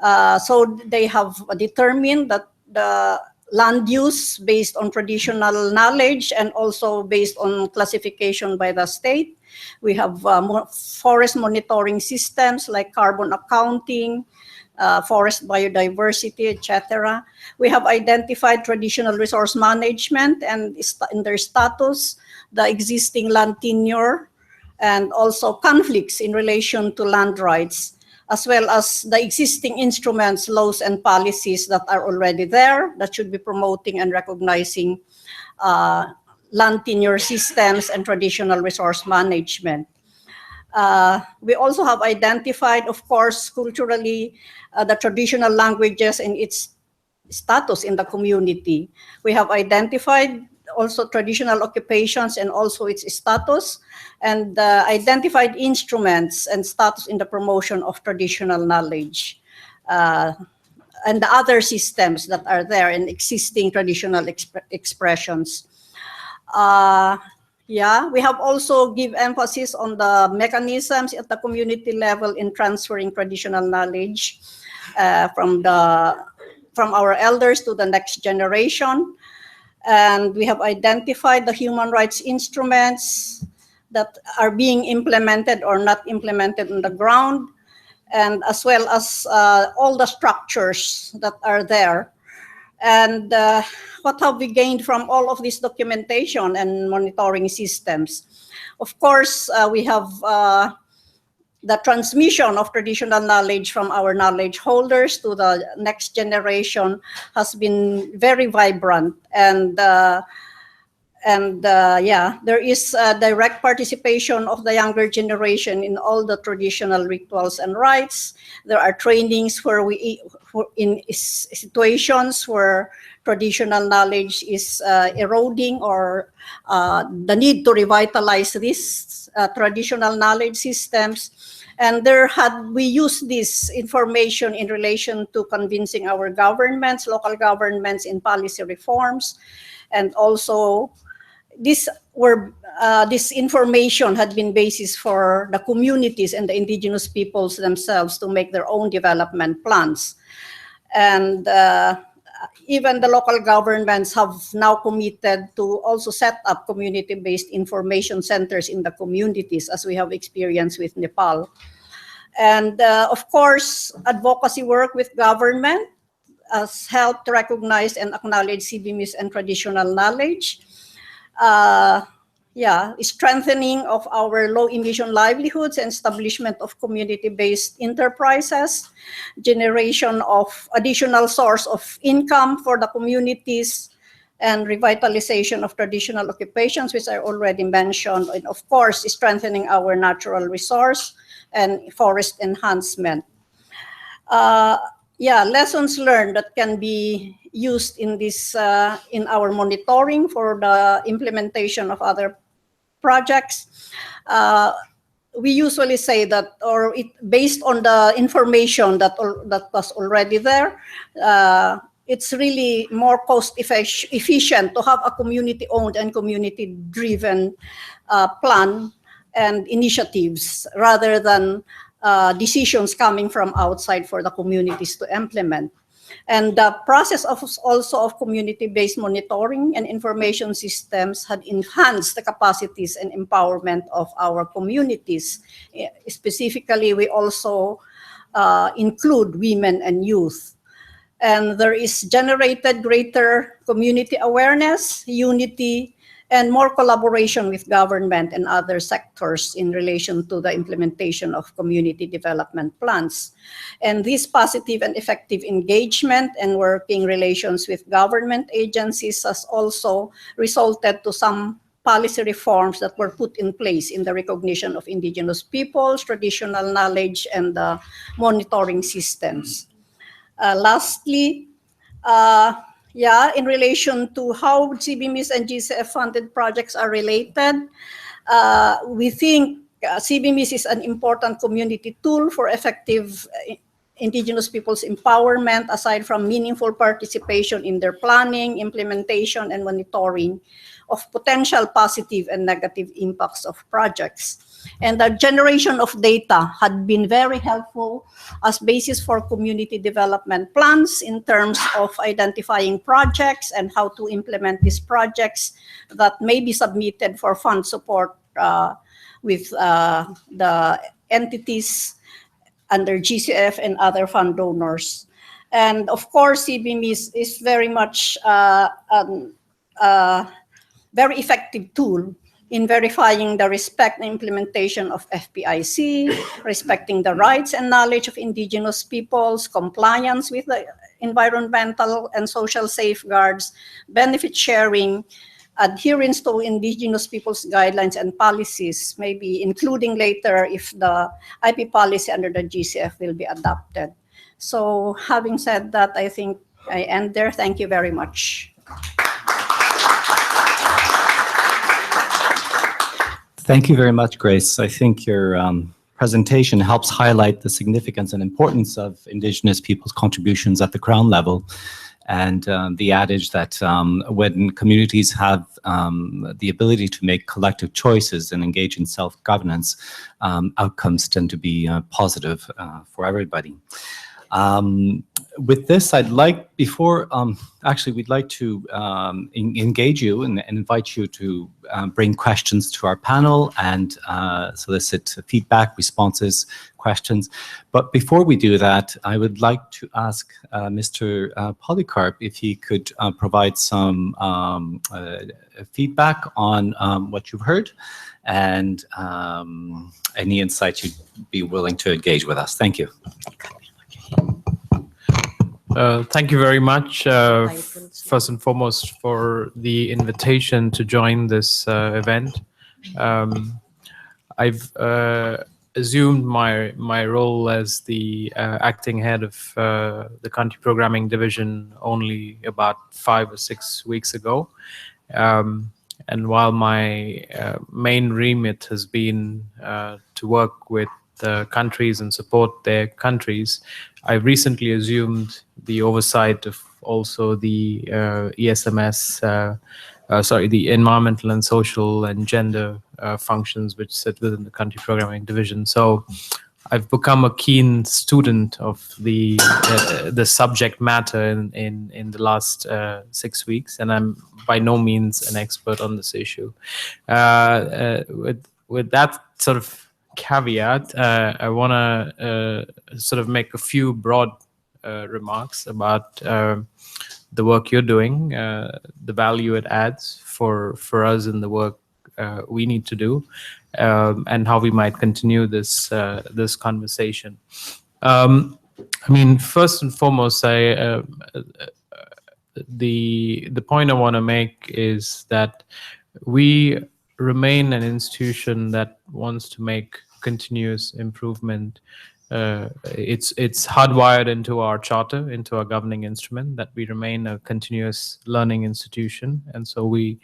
So they have determined that the land use based on traditional knowledge and also based on classification by the state. We have forest monitoring systems like carbon accounting, forest biodiversity, etc. We have identified traditional resource management and in their status, the existing land tenure, and also conflicts in relation to land rights, as well as the existing instruments, laws, and policies that are already there that should be promoting and recognizing land tenure systems and traditional resource management. We also have identified, of course, culturally, the traditional languages and its status in the community. We have identified also traditional occupations and also its status, and identified instruments and status in the promotion of traditional knowledge, and the other systems that are there in existing traditional expressions. Yeah, we have also give emphasis on the mechanisms at the community level in transferring traditional knowledge from our elders to the next generation. And we have identified the human rights instruments that are being implemented or not implemented on the ground, and as well as all the structures that are there And what have we gained from all of this documentation and monitoring systems? Of course, we have the transmission of traditional knowledge from our knowledge holders to the next generation has been very vibrant. And yeah, there is direct participation of the younger generation in all the traditional rituals and rites. There are trainings where in situations where traditional knowledge is eroding, or the need to revitalize these traditional knowledge systems. And we used this information in relation to convincing our governments, local governments, in policy reforms. And also, this information had been basis for the communities and the indigenous peoples themselves to make their own development plans. And even the local governments have now committed to also set up community-based information centers in the communities, as we have experienced with Nepal. And of course, advocacy work with government has helped recognize and acknowledge CBMIS and traditional knowledge. Strengthening of our low-emission livelihoods and establishment of community-based enterprises, generation of additional source of income for the communities, and revitalization of traditional occupations, which I already mentioned, and of course, strengthening our natural resource and forest enhancement. Lessons learned that can be used in this in our monitoring for the implementation of other projects. We usually say that, based on the information that was already there, it's really more cost efficient to have a community-owned and community-driven plan and initiatives rather than decisions coming from outside for the communities to implement. And the process of community-based monitoring and information systems had enhanced the capacities and empowerment of our communities. Specifically, we also include women and youth. And there is generated greater community awareness, unity, and more collaboration with government and other sectors in relation to the implementation of community development plans. And this positive and effective engagement and working relations with government agencies has also resulted to some policy reforms that were put in place in the recognition of indigenous peoples, traditional knowledge, and the monitoring systems. Lastly, in relation to how CBMIS and GCF-funded projects are related, we think CBMIS is an important community tool for effective indigenous peoples' empowerment, aside from meaningful participation in their planning, implementation, and monitoring of potential positive and negative impacts of projects. And the generation of data had been very helpful as basis for community development plans in terms of identifying projects and how to implement these projects that may be submitted for fund support with the entities under GCF and other fund donors. And of course, CBMIS is very much very effective tool in verifying the respect and implementation of FPIC, respecting the rights and knowledge of indigenous peoples, compliance with the environmental and social safeguards, benefit sharing, adherence to indigenous peoples' guidelines and policies, maybe including later if the IP policy under the GCF will be adopted. So having said that, I think I end there. Thank you very much. Thank you very much, Grace. I think your presentation helps highlight the significance and importance of Indigenous people's contributions at the Crown level, and the adage that when communities have the ability to make collective choices and engage in self-governance, outcomes tend to be positive for everybody. With this, I'd like, before, actually, we'd like to engage you and invite you to bring questions to our panel and solicit feedback, responses, questions. But before we do that, I would like to ask Mr. Polycarp if he could provide some feedback on what you've heard and any insights you'd be willing to engage with us. Thank you. Thank you very much, first and foremost, for the invitation to join this event. I've assumed my role as the acting head of the country programming division only about 5 or 6 weeks ago. And while my main remit has been to work with countries and support their countries, I recently assumed the oversight of also the ESMS, the environmental and social and gender functions which sit within the country programming division. So I've become a keen student of the subject matter in the last 6 weeks, and I'm by no means an expert on this issue. With that sort of caveat, I want to sort of make a few broad remarks about the work you're doing, the value it adds for us in the work we need to do, and how we might continue this this conversation. I mean, first and foremost, the point I want to make is that we remain an institution that wants to make continuous improvement. It's hardwired into our charter, into our governing instrument, that we remain a continuous learning institution, and so we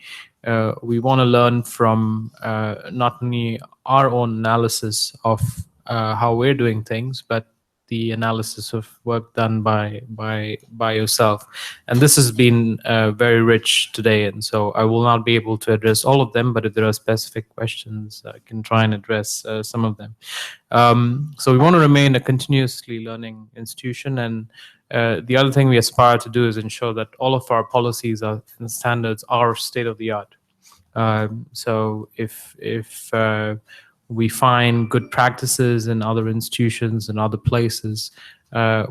want to learn from not only our own analysis of how we're doing things, but the analysis of work done by yourself. And this has been very rich today, and so I will not be able to address all of them, but if there are specific questions, I can try and address some of them. So we want to remain a continuously learning institution, and the other thing we aspire to do is ensure that all of our policies and standards are state of the art. So if we find good practices in other institutions and other places,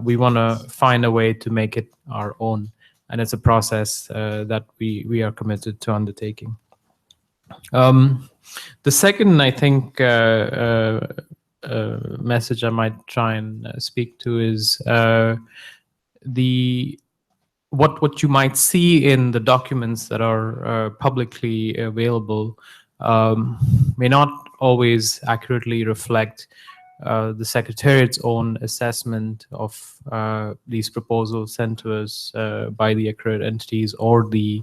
we want to find a way to make it our own. And it's a process that we are committed to undertaking. The second, I think, message I might try and speak to is what you might see in the documents that are publicly available may not always accurately reflect the Secretariat's own assessment of these proposals sent to us by the accredited entities, or the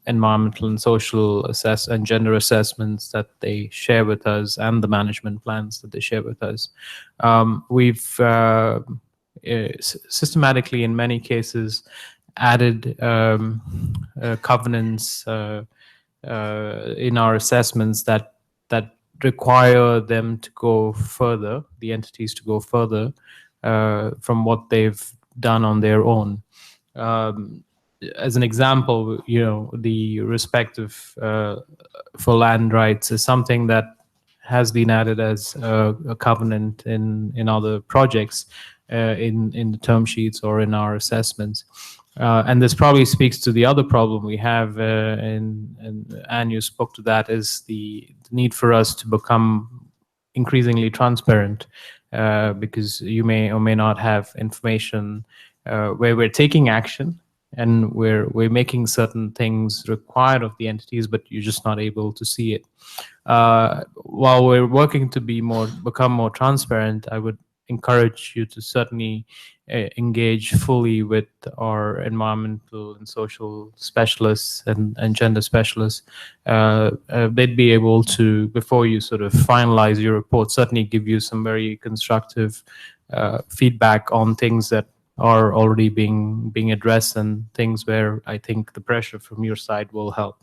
environmental and social and gender assessments that they share with us, and the management plans that they share with us. We've systematically, in many cases, added covenants in our assessments that require them to go further, the entities to go further from what they've done on their own. As an example, the respect for land rights is something that has been added as a covenant in other projects, in the term sheets or in our assessments. And this probably speaks to the other problem we have, and Anne, you spoke to that, is the need for us to become increasingly transparent, because you may or may not have information where we're taking action and we're making certain things required of the entities, but you're just not able to see it. While we're working to become more transparent, I would encourage you to certainly engage fully with our environmental and social specialists and gender specialists. They'd be able to, before you sort of finalize your report, certainly give you some very constructive feedback on things that are already being addressed, and things where I think the pressure from your side will help.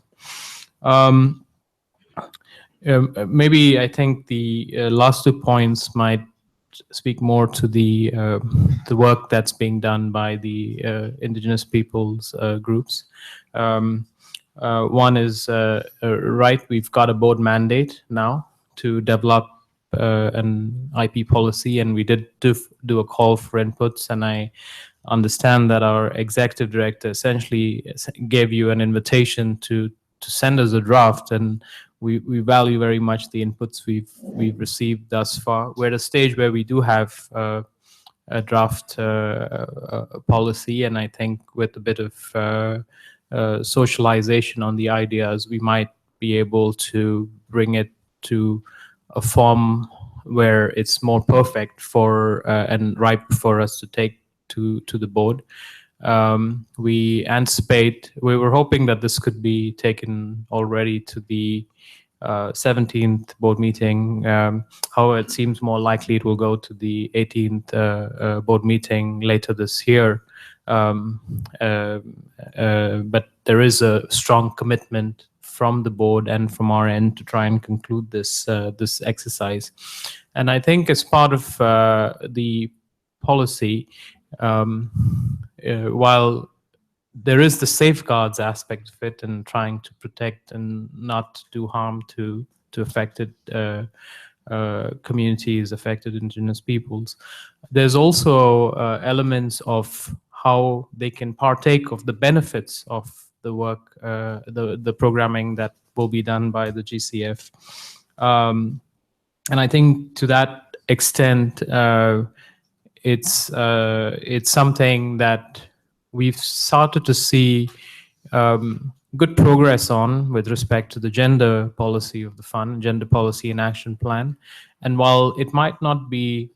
Maybe I think the last 2 points might speak more to the work that's being done by the indigenous peoples groups. One is right. We've got a board mandate now to develop an IP policy, and we did do a call for inputs, and I understand that our executive director essentially gave you an invitation to send us a draft, and we value very much the inputs we've received thus far. We're at a stage where we do have a draft policy, and I think with a bit of socialization on the ideas, we might be able to bring it to a form where it's more perfect for and ripe for us to take to the board. We anticipate, we were hoping that this could be taken already to the 17th board meeting. However, it seems more likely it will go to the 18th board meeting later this year. But there is a strong commitment from the board and from our end to try and conclude this this exercise. And I think as part of the policy, while there is the safeguards aspect of it and trying to protect and not do harm to affected communities, affected indigenous peoples, there's also elements of how they can partake of the benefits of the work, the programming that will be done by the GCF. And I think to that extent, it's something that we've started to see good progress on with respect to the gender policy of the fund, gender policy and action plan. And while it might not be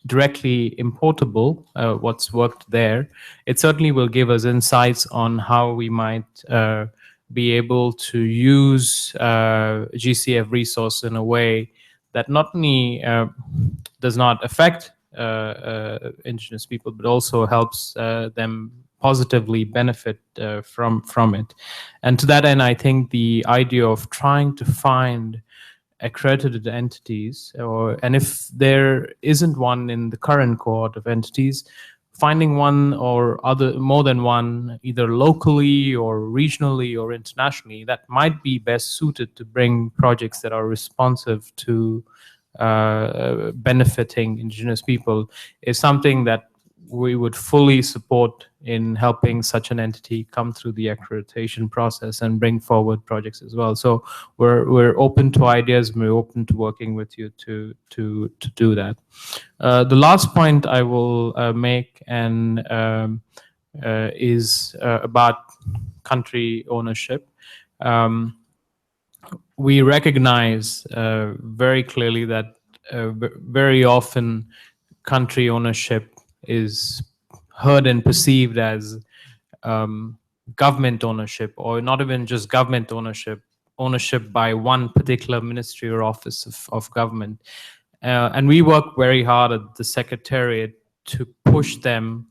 directly importable, what's worked there, it certainly will give us insights on how we might be able to use GCF resource in a way that not only does not affect indigenous people, but also helps them positively benefit from it. And to that end, I think the idea of trying to find accredited entities, and if there isn't one in the current cohort of entities, finding one or more than one, either locally or regionally or internationally, that might be best suited to bring projects that are responsive to benefiting indigenous people, is something that we would fully support in helping such an entity come through the accreditation process and bring forward projects as well. So we're open to ideas, and we're open to working with you to do that. The last point I will make is about country ownership. We recognize very clearly that very often country ownership is heard and perceived as government ownership, or not even just government ownership by one particular ministry or office of government. And we work very hard at the Secretariat to push them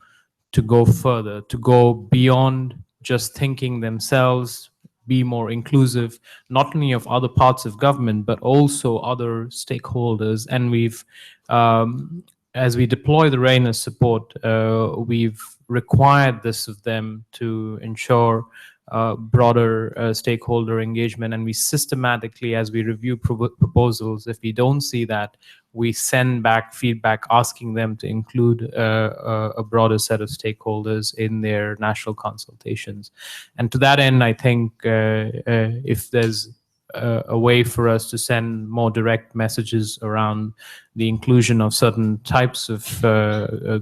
to go further, to go beyond just thinking themselves, be more inclusive, not only of other parts of government, but also other stakeholders. And we've, as we deploy the RAINA support, we've required this of them to ensure broader stakeholder engagement. And we systematically, as we review proposals, if we don't see that, we send back feedback asking them to include a broader set of stakeholders in their national consultations. And to that end, I think if there's a way for us to send more direct messages around the inclusion of certain types of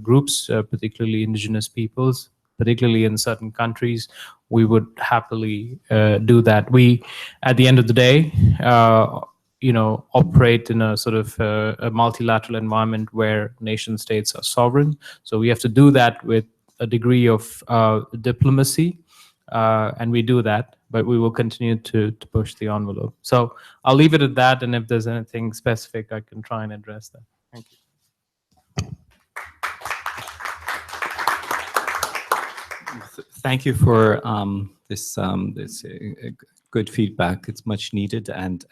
groups, particularly indigenous peoples, particularly in certain countries, we would happily do that. We, at the end of the day, operate in a sort of a multilateral environment where nation states are sovereign. So we have to do that with a degree of diplomacy, and we do that, but we will continue to push the envelope. So I'll leave it at that, and if there's anything specific, I can try and address that. Thank you. Thank you for this good feedback. It's much needed and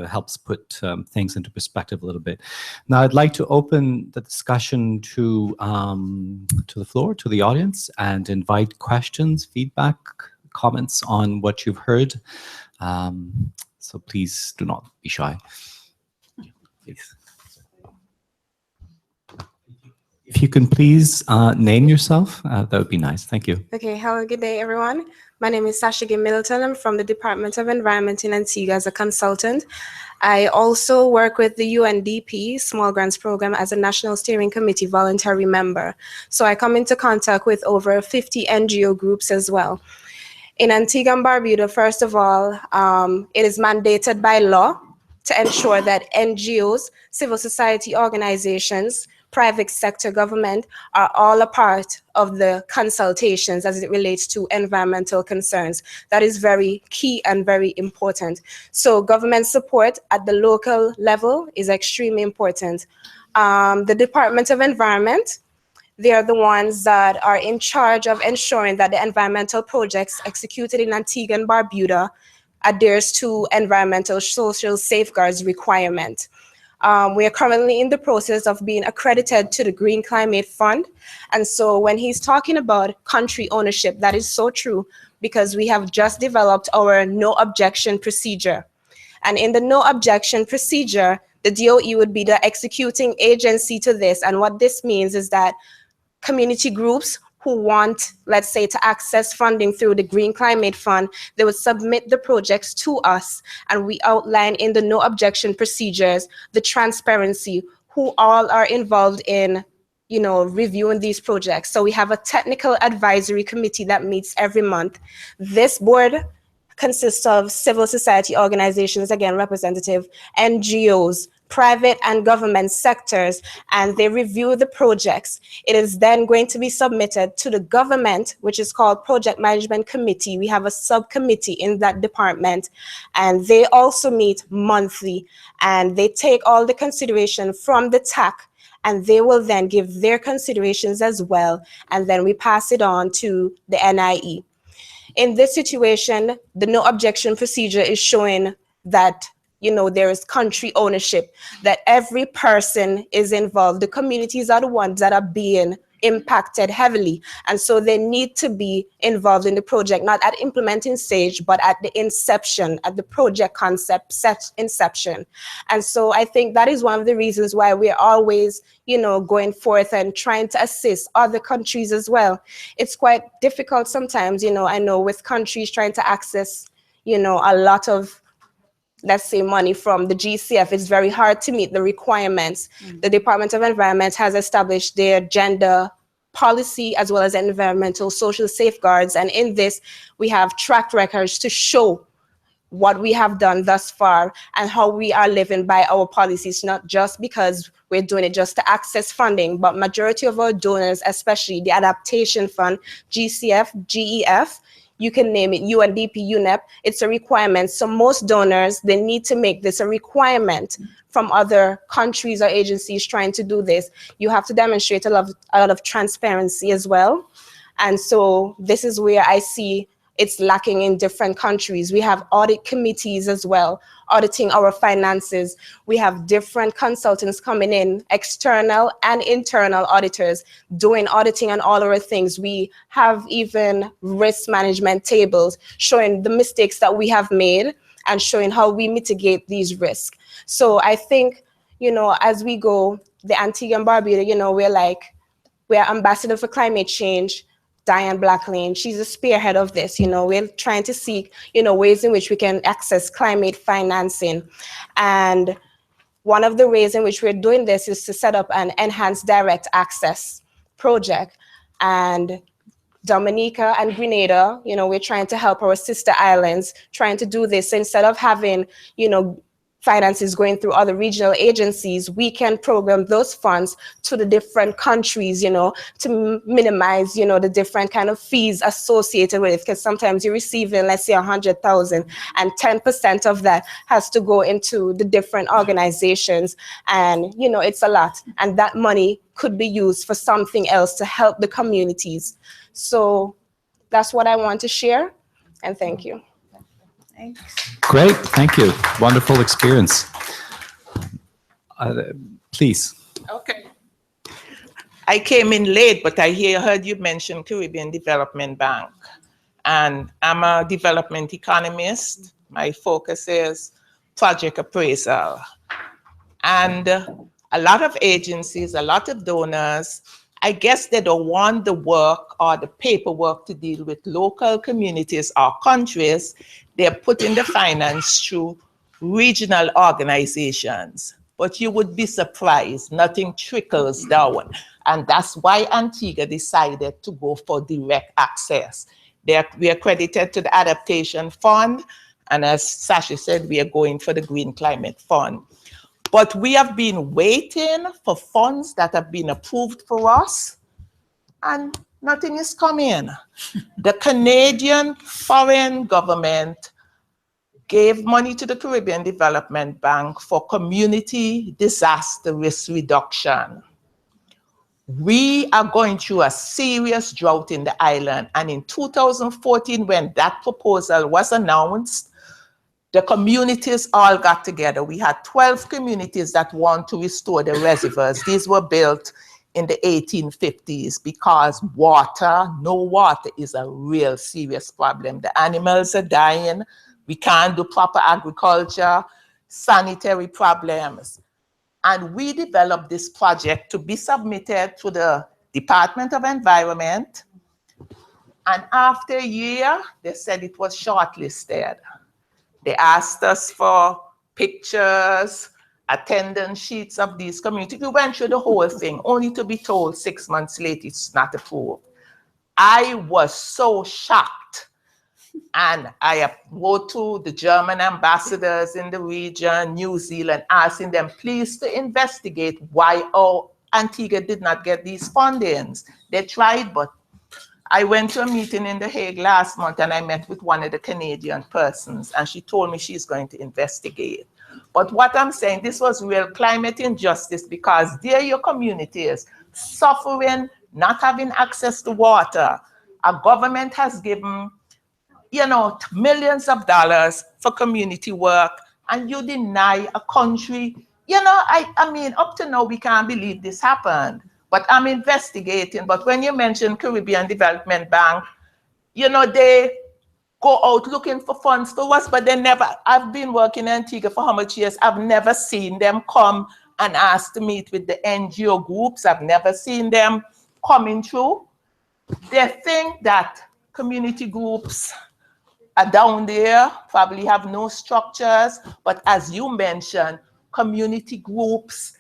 helps put things into perspective a little bit. Now, I'd like to open the discussion to the floor, to the audience, and invite questions, feedback, comments on what you've heard. So please do not be shy. Please. If you can please name yourself, that would be nice. Thank you. Okay, hello, good day, everyone. My name is Sasha G. Middleton. I'm from the Department of Environment in Antigua as a consultant. I also work with the UNDP Small Grants Program as a National Steering Committee voluntary member. So I come into contact with over 50 NGO groups as well. In Antigua and Barbuda, first of all, it is mandated by law to ensure that NGOs, civil society organizations, private sector government are all a part of the consultations as it relates to environmental concerns. That is very key and very important. So government support at the local level is extremely important. The Department of Environment, they are the ones that are in charge of ensuring that the environmental projects executed in Antigua and Barbuda adheres to environmental social safeguards requirement. We are currently in the process of being accredited to the Green Climate Fund. And so when he's talking about country ownership, that is so true because we have just developed our no objection procedure. And in the no objection procedure, the DOE would be the executing agency to this. And what this means is that community groups who want, let's say, to access funding through the Green Climate Fund, they would submit the projects to us, and we outline in the no objection procedures the transparency, who all are involved in, you know, reviewing these projects. So we have a technical advisory committee that meets every month. This board consists of civil society organizations, again, representative, NGOs, private and government sectors, and they review the projects. It is then going to be submitted to the government, which is called Project Management Committee. We have a subcommittee in that department, and they also meet monthly, and they take all the consideration from the TAC, and they will then give their considerations as well, and then we pass it on to the NIE. In this situation, the no objection procedure is showing that, you know, there is country ownership, that every person is involved. The communities are the ones that are being impacted heavily. And so they need to be involved in the project, not at implementing stage, but at the inception, at the project concept set inception. And so I think that is one of the reasons why we're always, you know, going forth and trying to assist other countries as well. It's quite difficult sometimes, you know, I know with countries trying to access, you know, a lot of, let's say, money from the GCF, it's very hard to meet the requirements. The Department of Environment has established their gender policy as well as environmental social safeguards. And in this, we have track records to show what we have done thus far and how we are living by our policies, not just because we're doing it just to access funding, but majority of our donors, especially the Adaptation Fund, GCF, GEF, you can name it, UNDP, UNEP, it's a requirement. So most donors, they need to make this a requirement from other countries or agencies trying to do this. You have to demonstrate a lot of transparency as well. And so this is where I see it's lacking in different countries. We have audit committees as well, auditing our finances. We have different consultants coming in, external and internal auditors, doing auditing on all our things. We have even risk management tables showing the mistakes that we have made and showing how we mitigate these risks. So I think, you know, as we go, the Antigua and Barbuda, you know, we're ambassador for climate change. Diane Blacklane, she's a spearhead of this. You know, we're trying to seek, you know, ways in which we can access climate financing. And one of the ways in which we're doing this is to set up an enhanced direct access project. And Dominica and Grenada, you know, we're trying to help our sister islands, trying to do this. Instead of having, you know, finances going through other regional agencies, we can program those funds to the different countries, you know, to minimize, you know, the different kind of fees associated with it. Because sometimes you're receiving, let's say, 100,000, and 10% of that has to go into the different organizations. And, you know, it's a lot. And that money could be used for something else to help the communities. So that's what I want to share. And thank you. Thanks. Great, thank you. Wonderful experience. Please. Okay. I came in late, but I heard you mention Caribbean Development Bank. And I'm a development economist. My focus is project appraisal. And a lot of agencies, a lot of donors, I guess they don't want the work or the paperwork to deal with local communities or countries. They're putting the finance through regional organizations. But you would be surprised, nothing trickles down. And that's why Antigua decided to go for direct access. We are credited to the Adaptation Fund. And as Sashi said, we are going for the Green Climate Fund. But we have been waiting for funds that have been approved for us, and nothing is coming. The Canadian foreign government gave money to the Caribbean Development Bank for community disaster risk reduction. We are going through a serious drought in the island, and in 2014, when that proposal was announced, the communities all got together. We had 12 communities that want to restore the reservoirs. These were built in the 1850s because no water is a real serious problem. The animals are dying. We can't do proper agriculture, sanitary problems. And we developed this project to be submitted to the Department of Environment. And after a year, they said it was shortlisted. They asked us for pictures, attendance sheets of these communities. We went through the whole thing, only to be told 6 months later it's not approved. I was so shocked. And I wrote to the German ambassadors in the region, New Zealand, asking them please to investigate why Antigua did not get these fundings. They tried, but I went to a meeting in The Hague last month and I met with one of the Canadian persons and she told me she's going to investigate. But what I'm saying, this was real climate injustice because there your community is suffering, not having access to water. Our government has given, millions of dollars for community work and you deny a country. I mean, up to now, we can't believe this happened. But I'm investigating. But when you mention Caribbean Development Bank, they go out looking for funds for us, but they never, I've been working in Antigua for how much years? I've never seen them come and ask to meet with the NGO groups. I've never seen them coming through. They think that community groups are down there, probably have no structures, but as you mentioned, community groups,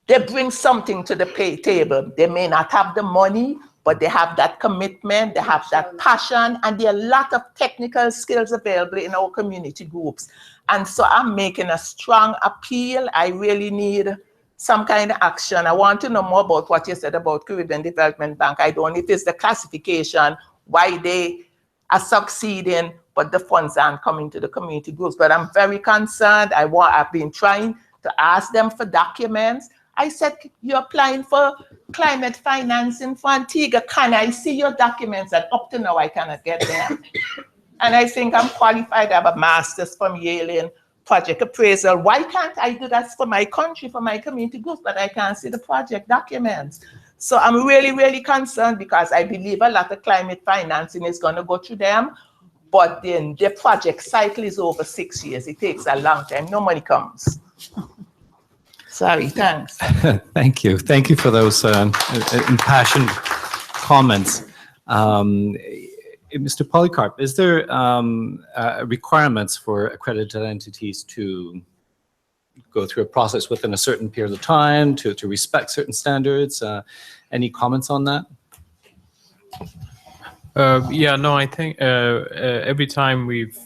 they bring something to the table. They may not have the money, but they have that commitment, they have that passion, and there are a lot of technical skills available in our community groups. And so I'm making a strong appeal. I really need some kind of action. I want to know more about what you said about Caribbean Development Bank. I don't know if it's the classification, why they are succeeding, but the funds aren't coming to the community groups. But I'm very concerned. I've been trying to ask them for documents. I said, you're applying for climate financing for Antigua. Can I see your documents? And up to now, I cannot get them. And I think I'm qualified to have a master's from Yale in project appraisal. Why can't I do that for my country, for my community groups, but I can't see the project documents? So I'm really, really concerned because I believe a lot of climate financing is going to go through them. But then the project cycle is over 6 years. It takes a long time. No money comes. Sorry, thanks. Thank you. Thank you for those impassioned comments. Mr. Polycarp, is there requirements for accredited entities to go through a process within a certain period of time, to respect certain standards? Any comments on that? I think every time we've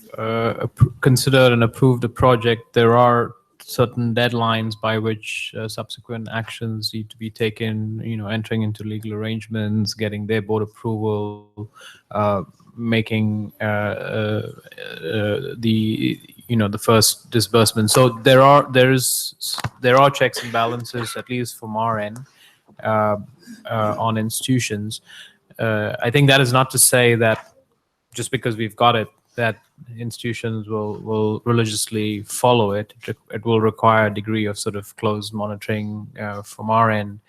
considered and approved a project, there are certain deadlines by which subsequent actions need to be taken, entering into legal arrangements, getting their board approval, making the first disbursement. So there are checks and balances, at least from our end, on institutions. I think that is not to say that just because we've got it, that institutions will religiously follow it, it will require a degree of sort of close monitoring from our end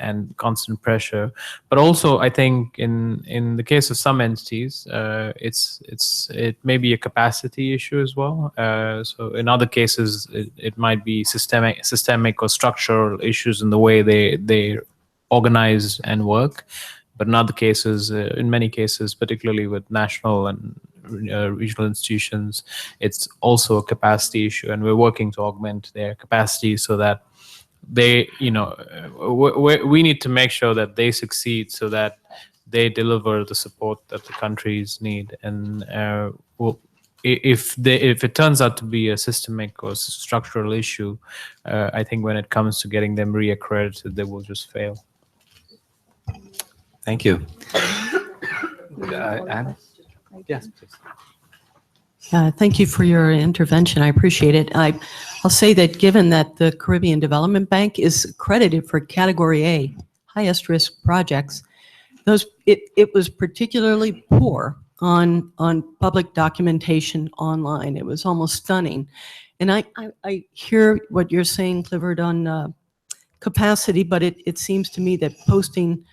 and constant pressure. But also, I think in the case of some entities, it may be a capacity issue as well. So in other cases, it might be systemic or structural issues in the way they organize and work. But in other cases, in many cases, particularly with national and regional institutions, it's also a capacity issue, and we're working to augment their capacity so that they, we need to make sure that they succeed so that they deliver the support that the countries need. And if it turns out to be a systemic or structural issue, I think when it comes to getting them reaccredited, they will just fail. Thank you. Anne? Yes, please. Thank you for your intervention. I appreciate it. I'll say that given that the Caribbean Development Bank is accredited for Category A, highest risk projects, it was particularly poor on public documentation online. It was almost stunning. And I hear what you're saying, Clifford, on capacity, but it seems to me that posting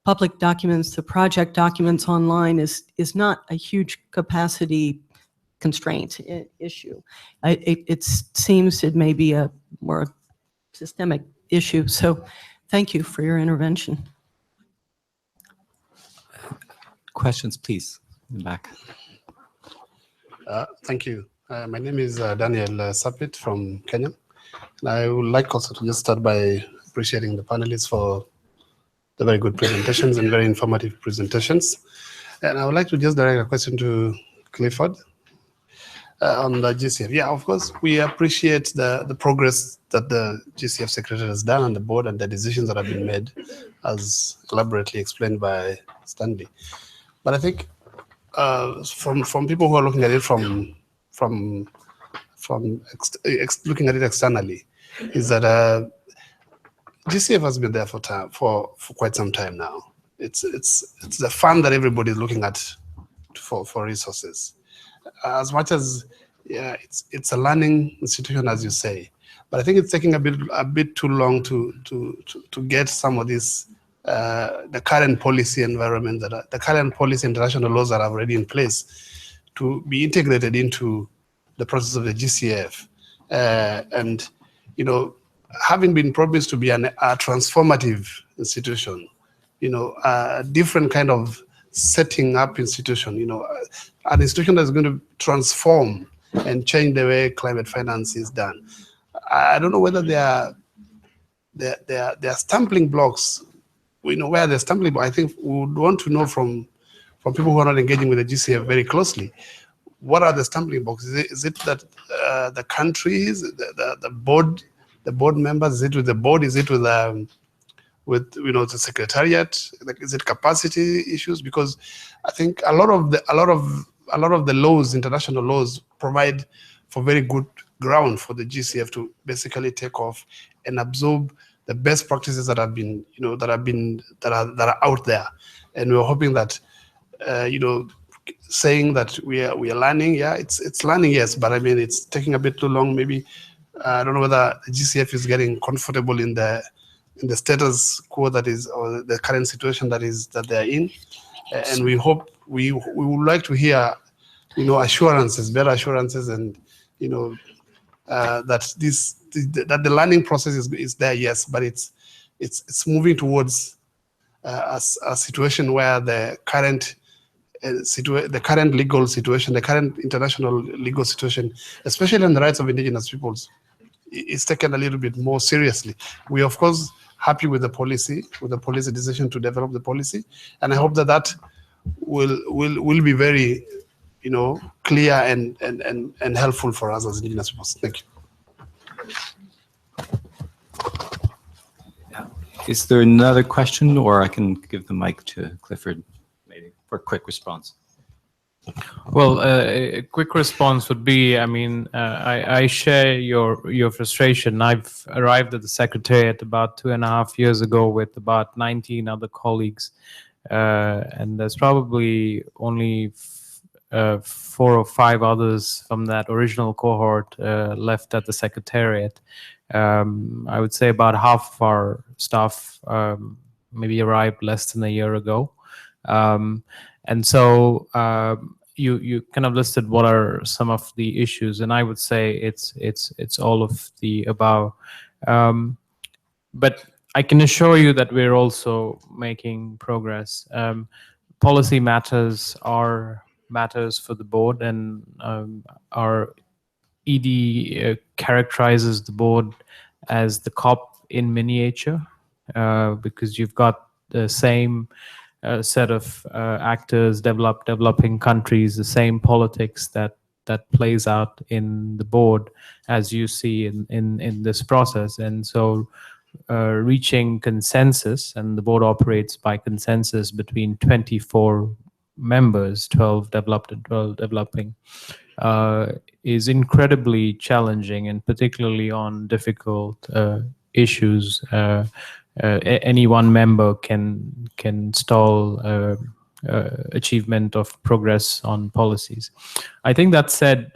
public documents, the project documents online is not a huge capacity constraint issue. It seems it may be a more systemic issue. So thank you for your intervention. Questions, please, in the back. Thank you. My name is Daniel Sapit from Kenya. And I would like also to just start by appreciating the panelists for the very good presentations and very informative presentations. And I would like to just direct a question to Clifford on the GCF. Yeah, of course, we appreciate the progress that the GCF Secretary has done on the board and the decisions that have been made, as elaborately explained by Stanley. But I think from people who are looking at it from looking at it externally, is that GCF has been there for quite some time now. It's the fund that everybody is looking at for resources. As much as it's a learning institution, as you say, but I think it's taking a bit too long to get some of this the current policy environment the current policy international laws that are already in place to be integrated into the process of the GCF, and having been promised to be a transformative institution, a different kind of setting up institution, an institution that's going to transform and change the way climate finance is done. I don't know whether there are stumbling blocks. We know where the stumbling blocks. I think we would want to know from people who are not engaging with the GCF very closely, what are the stumbling blocks? Is it that the countries, the board members? Is it with the board? Is it with the secretariat? Is it capacity issues? Because I think a lot of the laws, international laws, provide for very good ground for the GCF to basically take off and absorb the best practices that have been, that are out there. And we're hoping that, saying that we are learning, yeah, it's learning, yes, but I mean it's taking a bit too long. Maybe I don't know whether the GCF is getting comfortable in the status quo that is, or the current situation that they are in, and we hope we would like to hear, assurances, better assurances, and that the learning process is there, yes, but it's moving towards a situation where the current legal situation, the current international legal situation, especially on the rights of indigenous peoples, is taken a little bit more seriously. We are, of course, happy with the policy decision to develop the policy, and I hope that will be very, clear and helpful for us as indigenous peoples. Thank you. Is there another question, or I can give the mic to Clifford, maybe, for a quick response? Well, a quick response would be, I mean, I share your frustration. I've arrived at the Secretariat about 2.5 years ago with about 19 other colleagues, and there's probably only 4 or 5 others from that original cohort left at the secretariat. I would say about half of our staff maybe arrived less than a year ago. And so you kind of listed what are some of the issues, and I would say it's all of the above. But I can assure you that we're also making progress. Policy matters are matters for the board, and our ED characterizes the board as the COP in miniature, because you've got the same set of actors, developing countries, the same politics that plays out in the board as you see in this process. And so reaching consensus, and the board operates by consensus between 24 members, 12 developed and 12 developing, is incredibly challenging, and particularly on difficult issues. Any one member can stall achievement of progress on policies. I think that said,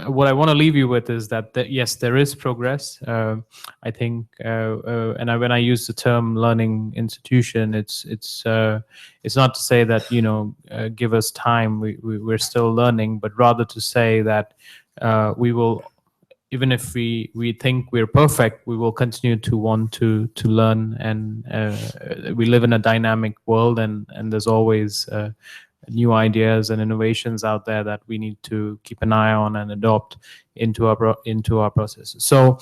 what I want to leave you with is that yes, there is progress. I think, and when I use the term learning institution, it's not to say that give us time. We're still learning, but rather to say that we will, even if we think we're perfect, we will continue to want to learn. And we live in a dynamic world, and there's always new ideas and innovations out there that we need to keep an eye on and adopt into our processes. So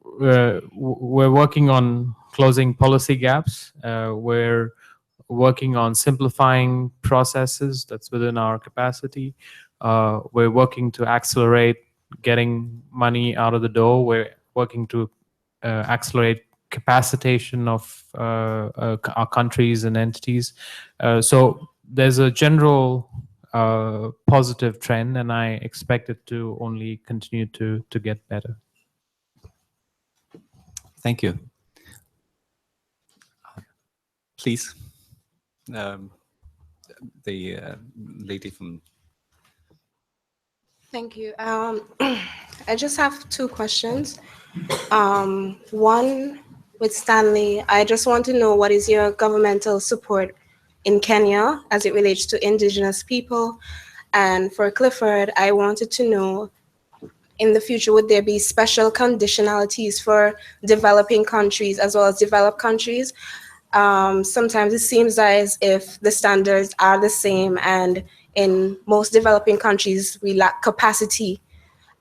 we're working on closing policy gaps. We're working on simplifying processes that's within our capacity. We're working to accelerate getting money out of the door. We're working to accelerate capacitation of our countries and entities. So there's a general positive trend, and I expect it to only continue to get better. Thank you. Please, the lady from. Thank you. I just have 2 questions. One, with Stanley, I just want to know, what is your governmental support in Kenya as it relates to indigenous people? And for Clifford, I wanted to know, in the future, would there be special conditionalities for developing countries as well as developed countries? Sometimes it seems as if the standards are the same, and in most developing countries, we lack capacity,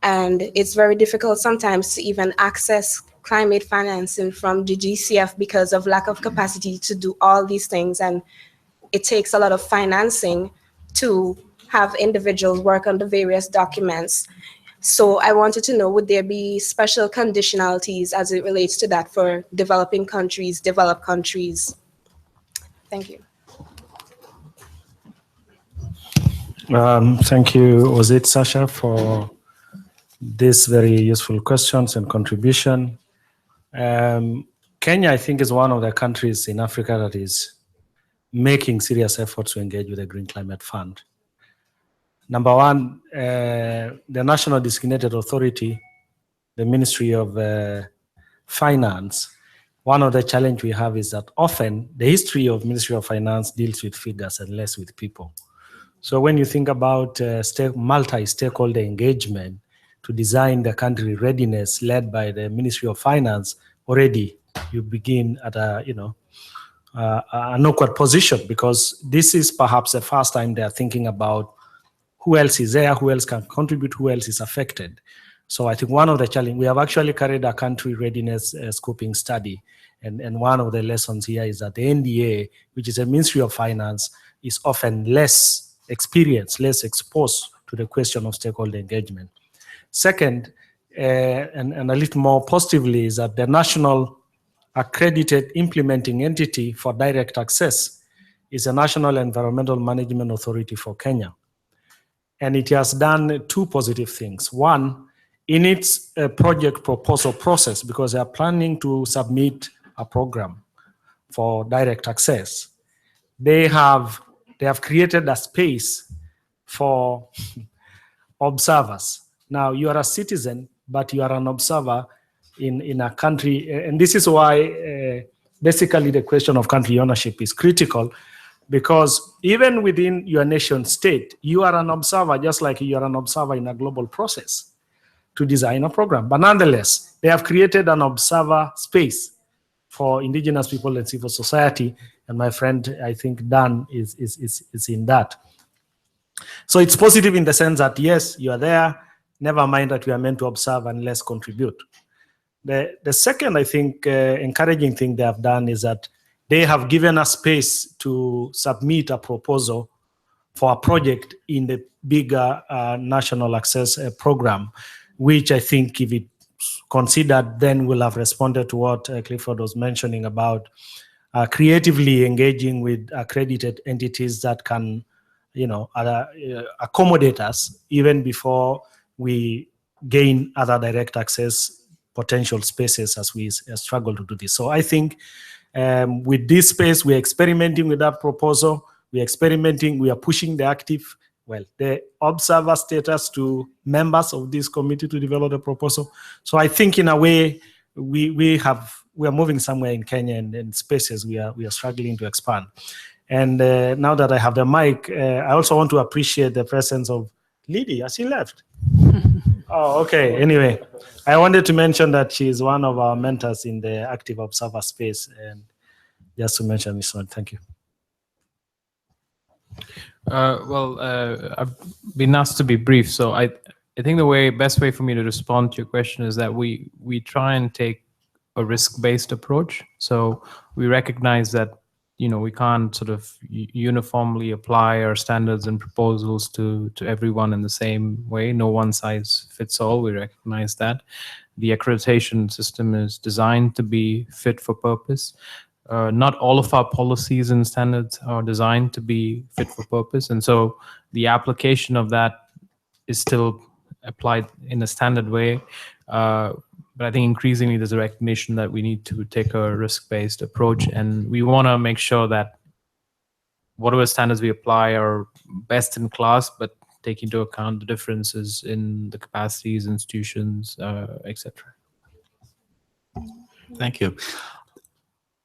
and it's very difficult sometimes to even access climate financing from the GCF because of lack of capacity to do all these things. And it takes a lot of financing to have individuals work on the various documents. So I wanted to know, would there be special conditionalities as it relates to that for developing countries, developed countries? Thank you. Thank you, was it Sasha, for these very useful questions and contribution. Kenya, I think, is one of the countries in Africa that is making serious efforts to engage with the Green Climate Fund. Number one, the National Designated Authority, the Ministry of Finance, one of the challenges we have is that often the history of Ministry of Finance deals with figures and less with people. So when you think about multi-stakeholder engagement to design the country readiness led by the Ministry of Finance, already you begin at an awkward position, because this is perhaps the first time they are thinking about who else is there, who else can contribute, who else is affected. So I think one of the challenges, we have actually carried a country readiness scoping study. And one of the lessons here is that the NDA, which is a Ministry of Finance, is often less experienced, less exposed to the question of stakeholder engagement. Second, and a little more positively, is that the National Accredited Implementing Entity for Direct Access is a National Environmental Management Authority for Kenya. And it has done 2 positive things. One, in its project proposal process, because they are planning to submit a program for direct access, they have created a space for observers. Now you are a citizen, but you are an observer in a country, and this is why basically the question of country ownership is critical, because even within your nation state, you are an observer, just like you are an observer in a global process to design a program. But nonetheless, they have created an observer space for indigenous people and civil society, and my friend, I think Dan is in that. So it's positive in the sense that yes, you are there, never mind that we are meant to observe and less contribute. The second, I think, encouraging thing they have done is that they have given us space to submit a proposal for a project in the bigger national access program, which I think if it's considered, then we'll have responded to what Clifford was mentioning about creatively engaging with accredited entities that can, accommodate us even before we gain other direct access potential spaces as we struggle to do this. So I think with this space, we're experimenting with that proposal. We're experimenting, we are pushing the observer status to members of this committee to develop the proposal. So I think in a way, we are moving somewhere in Kenya and spaces we are struggling to expand. And now that I have the mic, I also want to appreciate the presence of Liddy as she left. Oh, okay. Anyway, I wanted to mention that she is one of our mentors in the active observer space, and just to mention this one. Thank you. I've been asked to be brief, so I think the best way for me to respond to your question is that we try and take a risk-based approach. So we recognize that we can't sort of uniformly apply our standards and proposals to everyone in the same way. No one size fits all. We recognize that. The accreditation system is designed to be fit for purpose. Not all of our policies and standards are designed to be fit for purpose. And so the application of that is still applied in a standard way. But I think increasingly there's a recognition that we need to take a risk-based approach, and we want to make sure that whatever standards we apply are best in class, but take into account the differences in the capacities, institutions, etc. Thank you.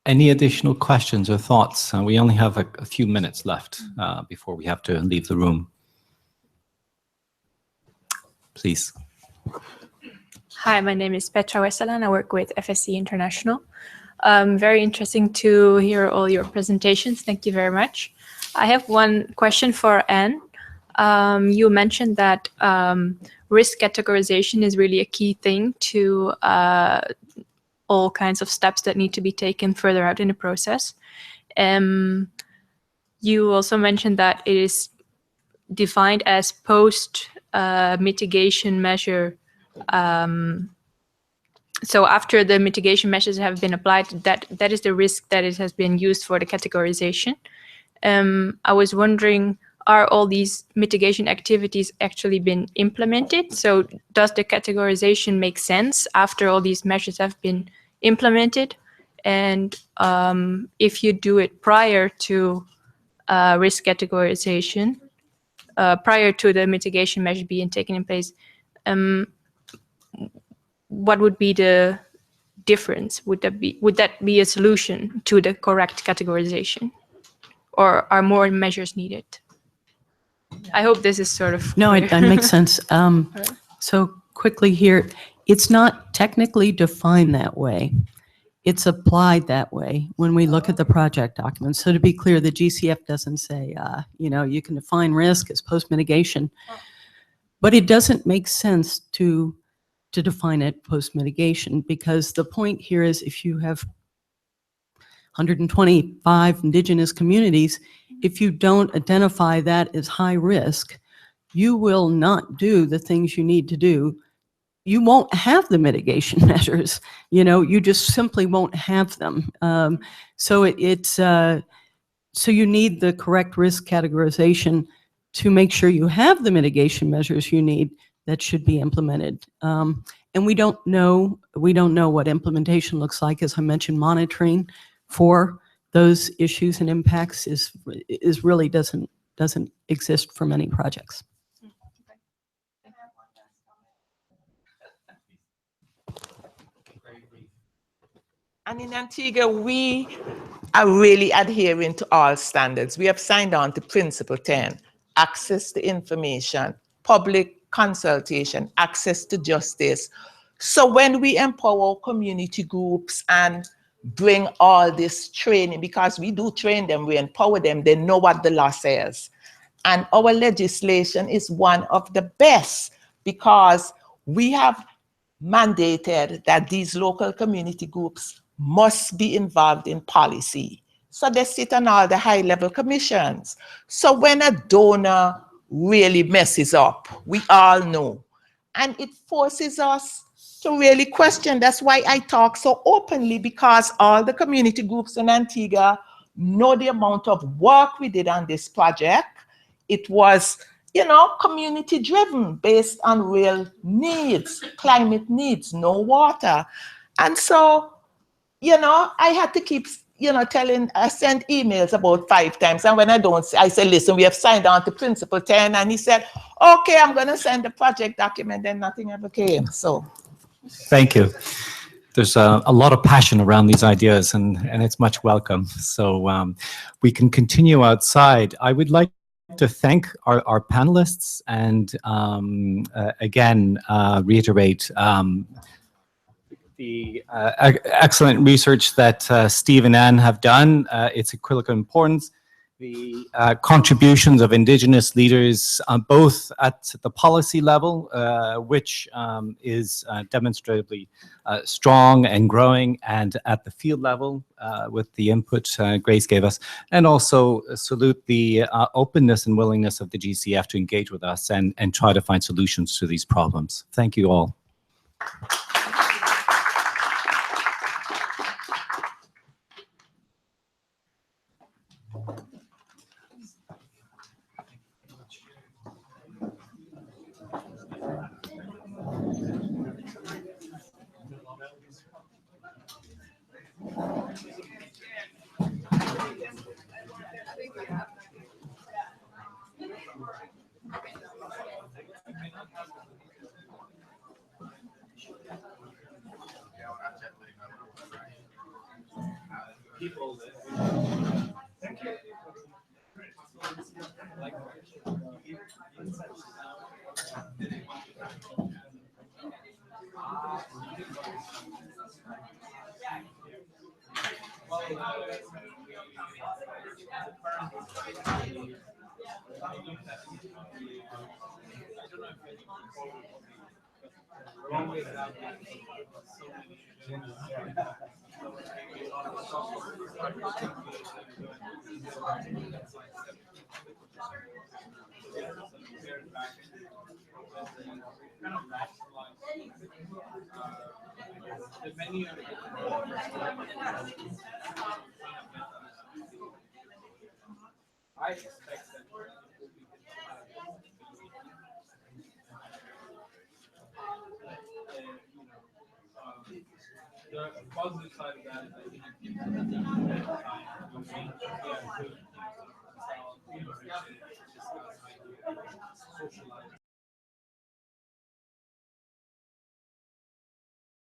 Any additional questions or thoughts? We only have a few minutes left before we have to leave the room. Please. Hi, my name is Petra Westerland. I work with FSC International. Very interesting to hear all your presentations. Thank you very much. I have one question for Anne. You mentioned that risk categorization is really a key thing to all kinds of steps that need to be taken further out in the process. You also mentioned that it is defined as post-mitigation measure. So after the mitigation measures have been applied, that is the risk that it has been used for the categorization. I was wondering, are all these mitigation activities actually been implemented? So does the categorization make sense after all these measures have been implemented? And if you do it prior to risk categorization, prior to the mitigation measure being taken in place, what would be the difference? Would that be a solution to the correct categorization, or are more measures needed? I hope this is sort of No, clear. it makes sense. So quickly here, it's not technically defined that way. It's applied that way when we look at the project documents. So to be clear, the GCF doesn't say, you can define risk as post-mitigation, but it doesn't make sense to define it post-mitigation, because the point here is if you have 125 indigenous communities, if you don't identify that as high risk, you will not do the things you need to do. You won't have the mitigation measures, you just simply won't have them. So you need the correct risk categorization to make sure you have the mitigation measures you need that should be implemented. And we don't know what implementation looks like. As I mentioned, monitoring for those issues and impacts is really doesn't exist for many projects. And in Antigua, we are really adhering to all standards. We have signed on to Principle 10, access to information, public consultation, access to justice. So when we empower community groups and bring all this training, because we do train them, we empower them, they know what the law says. And our legislation is one of the best because we have mandated that these local community groups must be involved in policy. So they sit on all the high-level commissions. So when a donor really messes up, we all know. And it forces us to really question. That's why I talk so openly, because all the community groups in Antigua know the amount of work we did on this project. It was, you know, community driven based on real needs, climate needs, no water. And so, you know, I had to keep, you know, I sent emails about 5 times. And when I don't, I said, listen, we have signed on to Principle 10. And he said, okay, I'm going to send the project document. And nothing ever came. So. Thank you. There's a lot of passion around these ideas, and it's much welcome. So we can continue outside. I would like to thank our panelists and again reiterate the excellent research that Steve and Anne have done. It's of critical importance. The contributions of Indigenous leaders, both at the policy level, which is demonstrably strong and growing, and at the field level with the input Grace gave us, and also salute the openness and willingness of the GCF to engage with us and try to find solutions to these problems. Thank you all. The positive side of that is I think you know, socialize